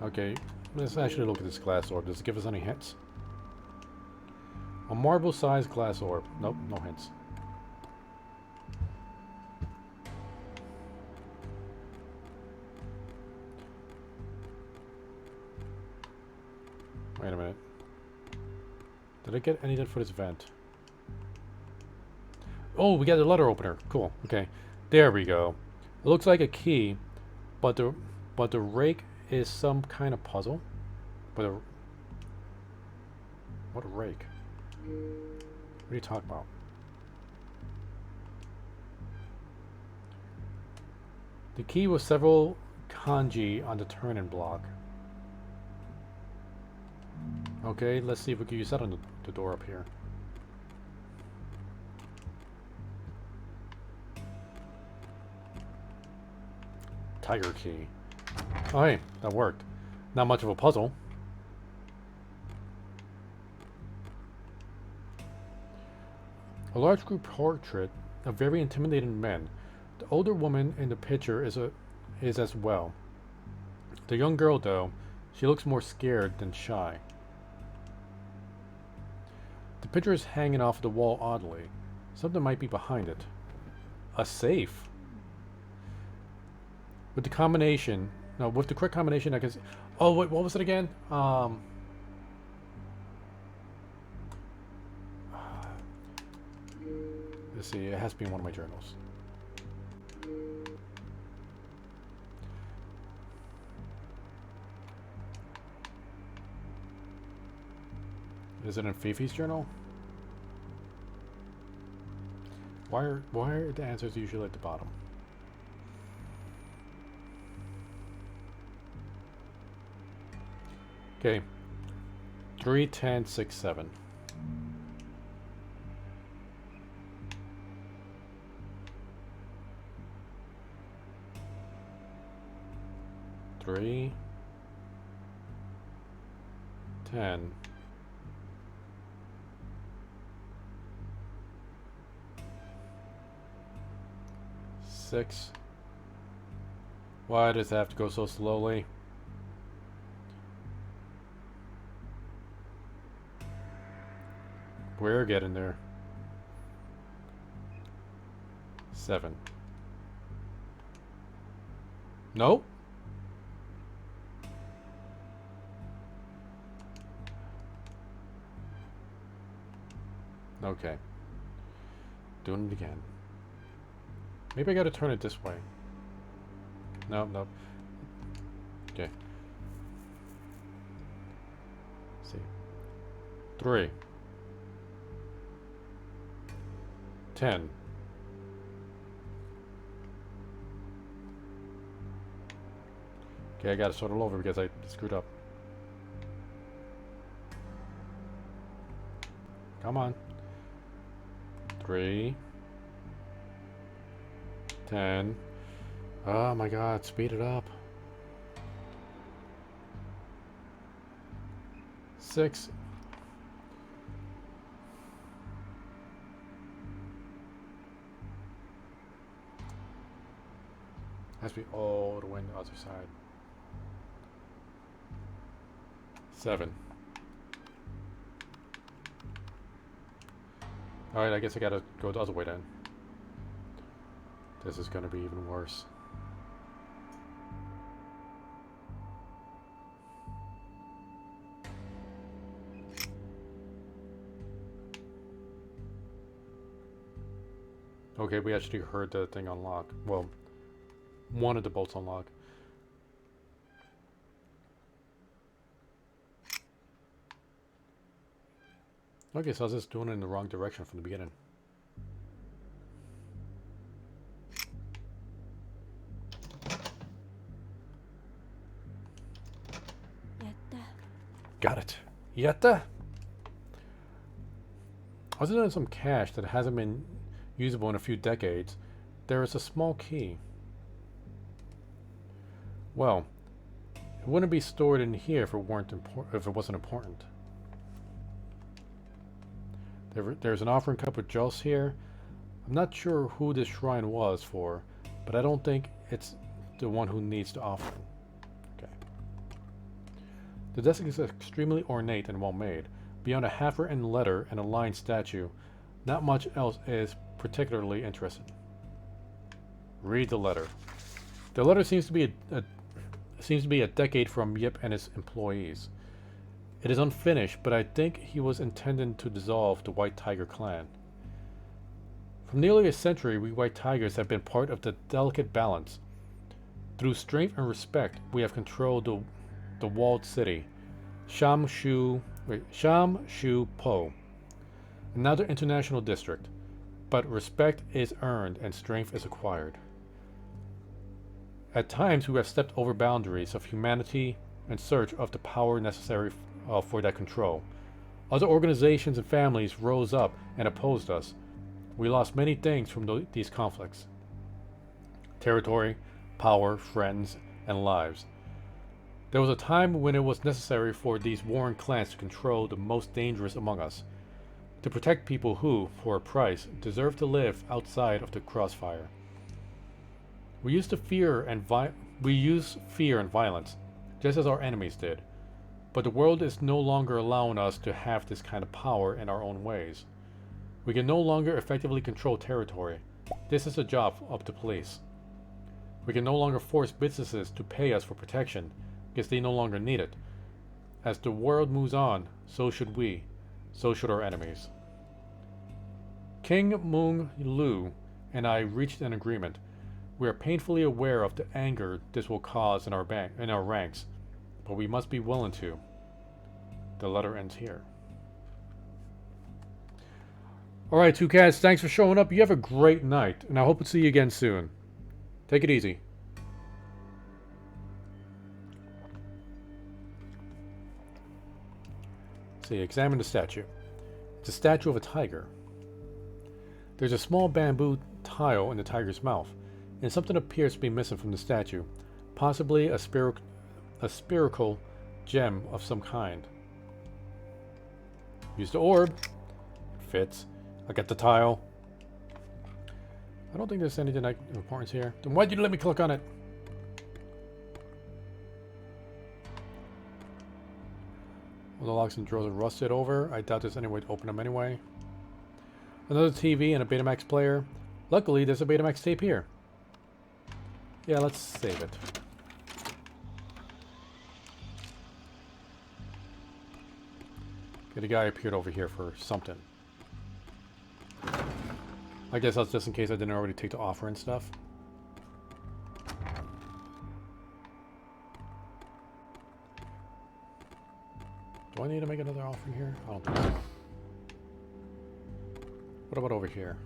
A: Okay, let's actually look at this glass orb. Does it give us any hints? A marble-sized glass orb. Nope, no hints. Wait a minute. Did I get anything for this vent? Oh, we got a letter opener. Cool. Okay, there we go. It looks like a key, but the rake is some kind of puzzle. But what a rake? What are you talking about? The key was several kanji on the turn-in block. Okay, let's see if we can use that on the door up here. Tiger key. Oh hey, that worked. Not much of a puzzle. A large group portrait of very intimidating men. The older woman in the picture is as well. The young girl, though, she looks more scared than shy. The picture is hanging off the wall oddly. Something might be behind it. A safe. With the combination, no, with the correct combination, I can see. Oh wait, what was it again? Let's see. It has to be in one of my journals. Is it in Fifi's journal? Why are the answers usually at the bottom? Okay. 3, 10, 6, 7. Three, 10, 6. Why does it have to go so slowly? We're getting there. 7. Nope. Okay. Doing it again. Maybe I gotta turn it this way. No, no. Okay. Let's see. 3. 10. Okay, I gotta start all over because I screwed up. Come on. 3. 10. Oh my god, speed it up. 6. Has to be all the way on the other side. 7. Alright, I guess I gotta go the other way then. This is gonna be even worse. Okay, we actually heard the thing unlock. Well, one of the bolts unlock. Okay, so I was just doing it in the wrong direction from the beginning. Got it. Yatta! Other than some cash that hasn't been usable in a few decades, there is a small key. Well, it wouldn't be stored in here if it wasn't important. There's an offering cup with Joss here. I'm not sure who this shrine was for, but I don't think it's the one who needs the offering. Okay. The desk is extremely ornate and well made. Beyond a half-written letter and a lion statue, not much else is particularly interesting. Read the letter. The letter seems to be a decade from Yip and his employees. It is unfinished, but I think he was intending to dissolve the White Tiger clan. For nearly a century, we White Tigers have been part of the delicate balance. Through strength and respect, we have controlled the walled city, Sham Shu Po, another international district. But respect is earned and strength is acquired. At times, we have stepped over boundaries of humanity in search of the power necessary for that control. Other organizations and families rose up and opposed us. We lost many things from these conflicts: territory, power, friends, and lives. There was a time when it was necessary for these warring clans to control the most dangerous among us, to protect people who, for a price, deserve to live outside of the crossfire. We use fear and violence, just as our enemies did. But the world is no longer allowing us to have this kind of power in our own ways. We can no longer effectively control territory. This is a job of the police. We can no longer force businesses to pay us for protection, because they no longer need it. As the world moves on, so should we. So should our enemies. King Mung Lu and I reached an agreement. We are painfully aware of the anger this will cause in our ranks, but we must be willing to. The letter ends here. Alright, Two Cats, thanks for showing up. You have a great night, and I hope to see you again soon. Take it easy. See, examine the statue. It's a statue of a tiger. There's a small bamboo tile in the tiger's mouth, and something appears to be missing from the statue, possibly a spherical gem of some kind. Use the orb. It fits. I got the tile. I don't think there's anything of importance here. Then why'd you let me click on it? All the locks and drawers are rusted over. I doubt there's any way to open them anyway. Another TV and a Betamax player. Luckily, there's a Betamax tape here. Yeah, let's save it. Okay, the guy appeared over here for something. I guess that's just in case I didn't already take the offer and stuff. Do I need to make another offering here? I don't think so. What about over here?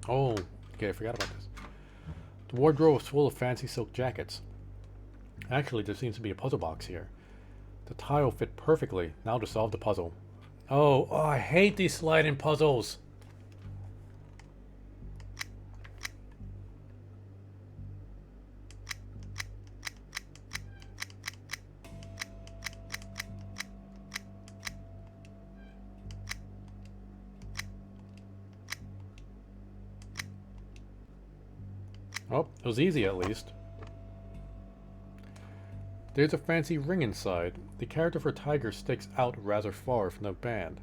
A: Oh, okay, I forgot about this. The wardrobe was full of fancy silk jackets. Actually, there seems to be a puzzle box here. The tile fit perfectly. Now to solve the puzzle. Oh, I hate these sliding puzzles. Oh, it was easy at least. There's a fancy ring inside. The character for Tiger sticks out rather far from the band.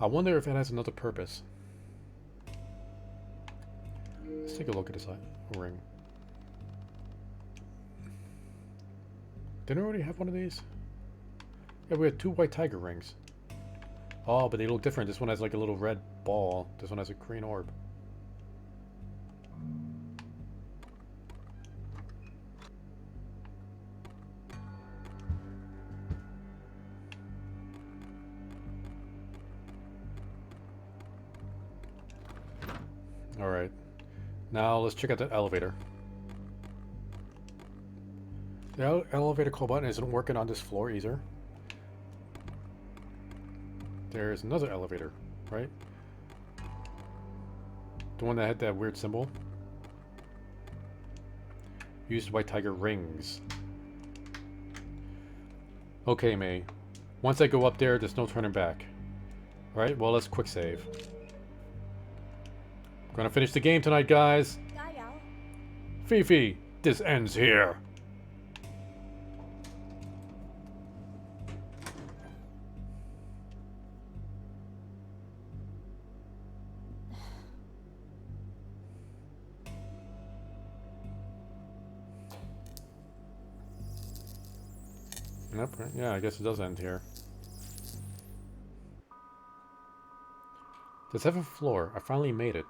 A: I wonder if it has another purpose. Let's take a look at this ring. Didn't I already have one of these? Yeah, we had 2 white tiger rings. Oh, but they look different. This one has like a little red ball. This one has a green orb. Alright. Now let's check out the elevator. The elevator call button isn't working on this floor either. There's another elevator, right? The one that had that weird symbol. Used white tiger rings. Okay, May. Once I go up there, there's no turning back. Alright, well, let's quick save. Gonna finish the game tonight, guys. Fifi, this ends here. Yep, yeah, I guess it does end here. The 7th floor. I finally made it.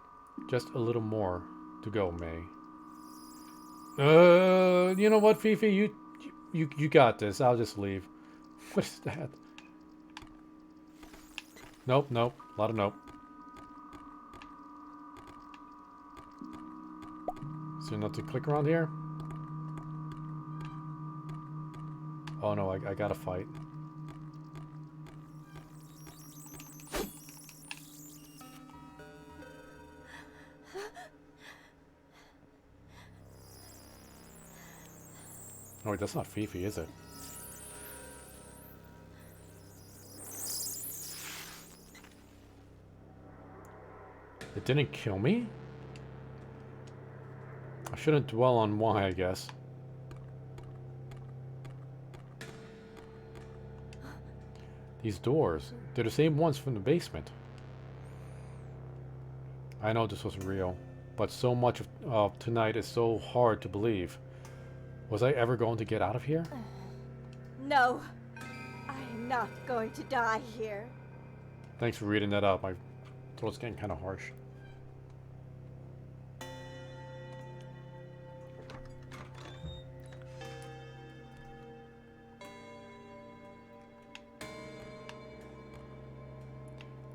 A: Just a little more to go, May. You know what, Fifi? You got this. I'll just leave. What is that? Nope, nope. A lot of nope. Is there nothing to click around here? Oh no, I gotta fight. Oh wait, that's not Fifi, is it? It didn't kill me? I shouldn't dwell on why, I guess. These doors, they're the same ones from the basement. I know this wasn't real, but so much of tonight is so hard to believe. Was I ever going to get out of here?
B: No, I am not going to die here.
A: Thanks for reading that up. My throat's getting kind of harsh.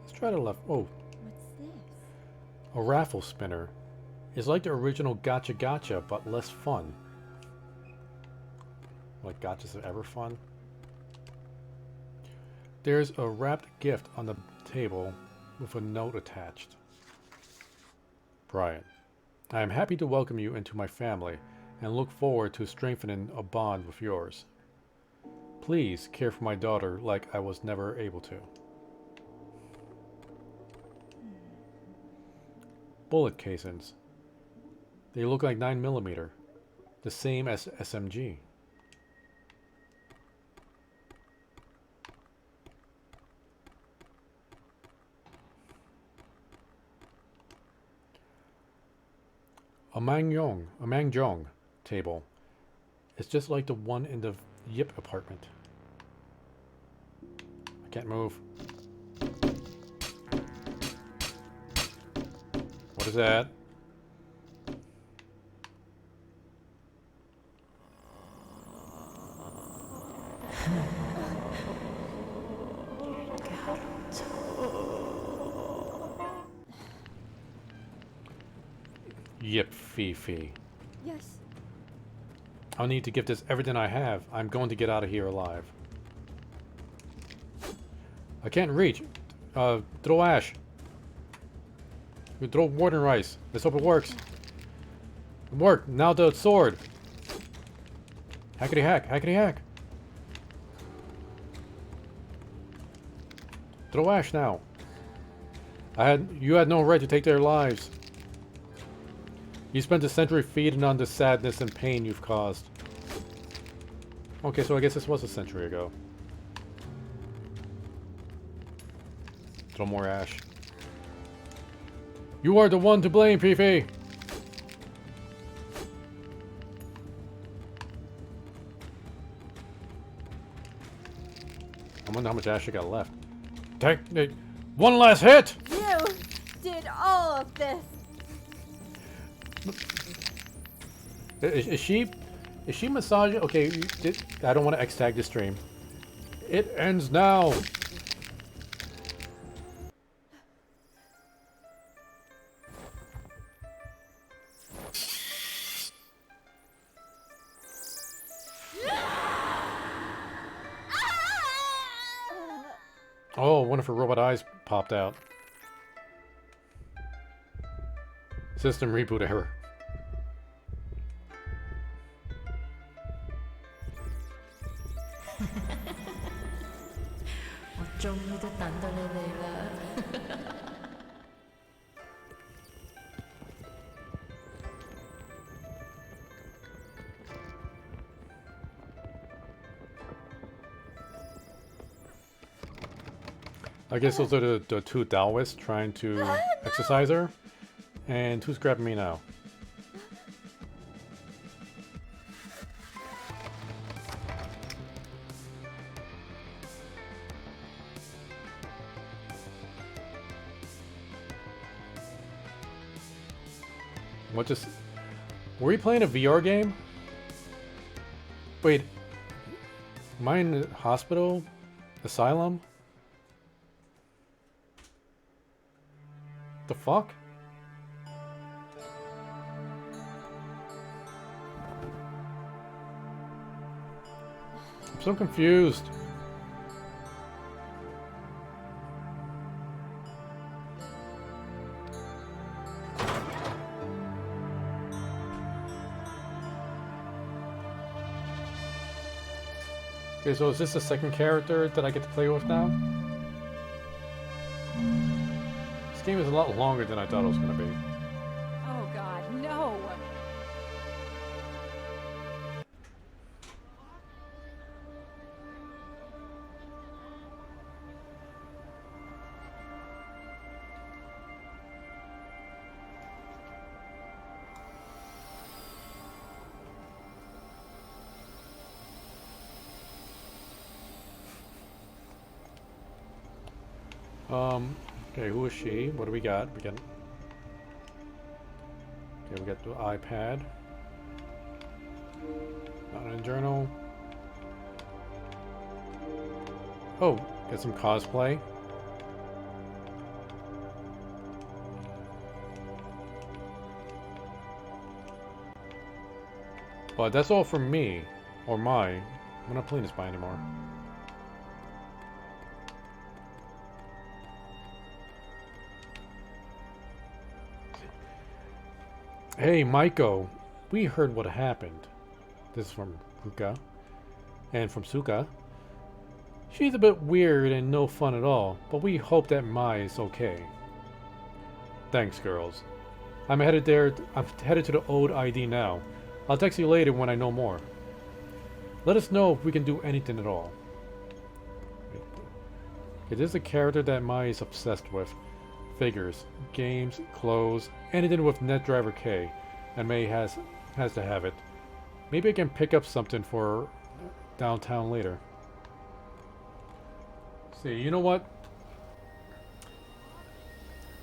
A: Let's try the left. Oh.
B: What's this?
A: A raffle spinner. It's like the original Gotcha Gotcha, but less fun. Like gotchas are ever fun. There's a wrapped gift on the table with a note attached. Brian, I am happy to welcome you into my family and look forward to strengthening a bond with yours. Please care for my daughter like I was never able to. Bullet casings. They look like 9mm, the same as SMG. A Mangjong table. It's just like the one in the Yip apartment. I can't move. What is that? Yip, Fifi.
B: Yes.
A: I'll need to give this everything I have. I'm going to get out of here alive. I can't reach. Throw ash. You throw warden rice. Let's hope it works. It worked. Now the sword. Hackety hack. Hackety hack. Throw ash now. You had no right to take their lives. You spent a century feeding on the sadness and pain you've caused. Okay, so I guess this was a century ago. Throw more ash. You are the one to blame, Fifi! I wonder how much ash I got left. Take one last hit!
B: You did all of this.
A: Is she massaging? Okay, I don't want to X-tag the stream. It ends now! Oh, one of her robot eyes popped out. System reboot error.
C: 어쩜 이렇게 단단해 내가.
A: I guess those are the two Taoists trying to exercise her. And who's grabbing me now? What just... Were we playing a VR game? Wait. Am I in the hospital? Asylum? The fuck? I'm so confused. Okay, so is this the second character that I get to play with now? This game is a lot longer than I thought it was going to be.
B: Oh God, no!
A: Okay, who is she? What do we got? Okay, we got the iPad. Not in a journal. Oh, get some cosplay. But that's all from me. Or my. I'm not playing this by anymore. Hey, Maiko, we heard what happened. This is from Ruka. And from Suka. She's a bit weird and no fun at all, but we hope that Mai is okay. Thanks, girls. I'm headed to the old ID now. I'll text you later when I know more. Let us know if we can do anything at all. It is a character that Mai is obsessed with. Figures, games, clothes, anything with NetDriver K, and May has to have it. Maybe I can pick up something for downtown later. See, you know what?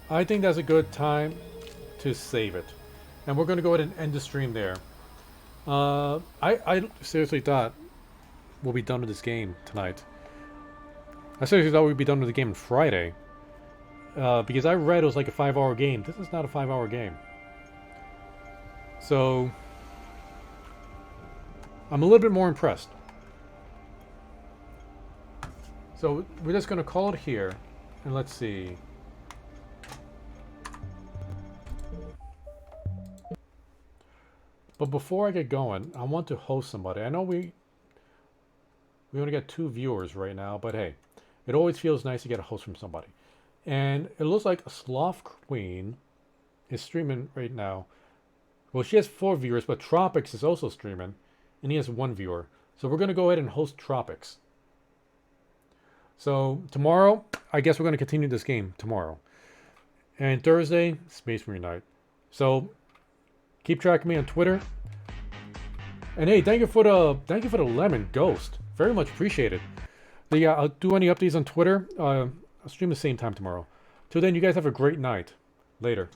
A: I think that's a good time to save it. And we're going to go ahead and end the stream there. I seriously thought we'll be done with this game tonight. I seriously thought we'd be done with the game on Friday. Because I read it was like a 5-hour game. This is not a 5-hour game. So, I'm a little bit more impressed. So we're just gonna call it here, and let's see. But before I get going, I want to host somebody. I know we only got 2 viewers right now, but hey, it always feels nice to get a host from somebody. And it looks like Sloth Queen is streaming right now. Well, she has 4 viewers, but Tropics is also streaming, and he has 1 viewer. So we're going to go ahead and host Tropics. So tomorrow, I guess we're going to continue this game tomorrow. And Thursday, Space Marine Night. So keep track of me on Twitter. And hey, thank you for the lemon ghost. Very much appreciated. But yeah, I'll do any updates on Twitter. I'll stream the same time tomorrow. Till then, you guys have a great night. Later.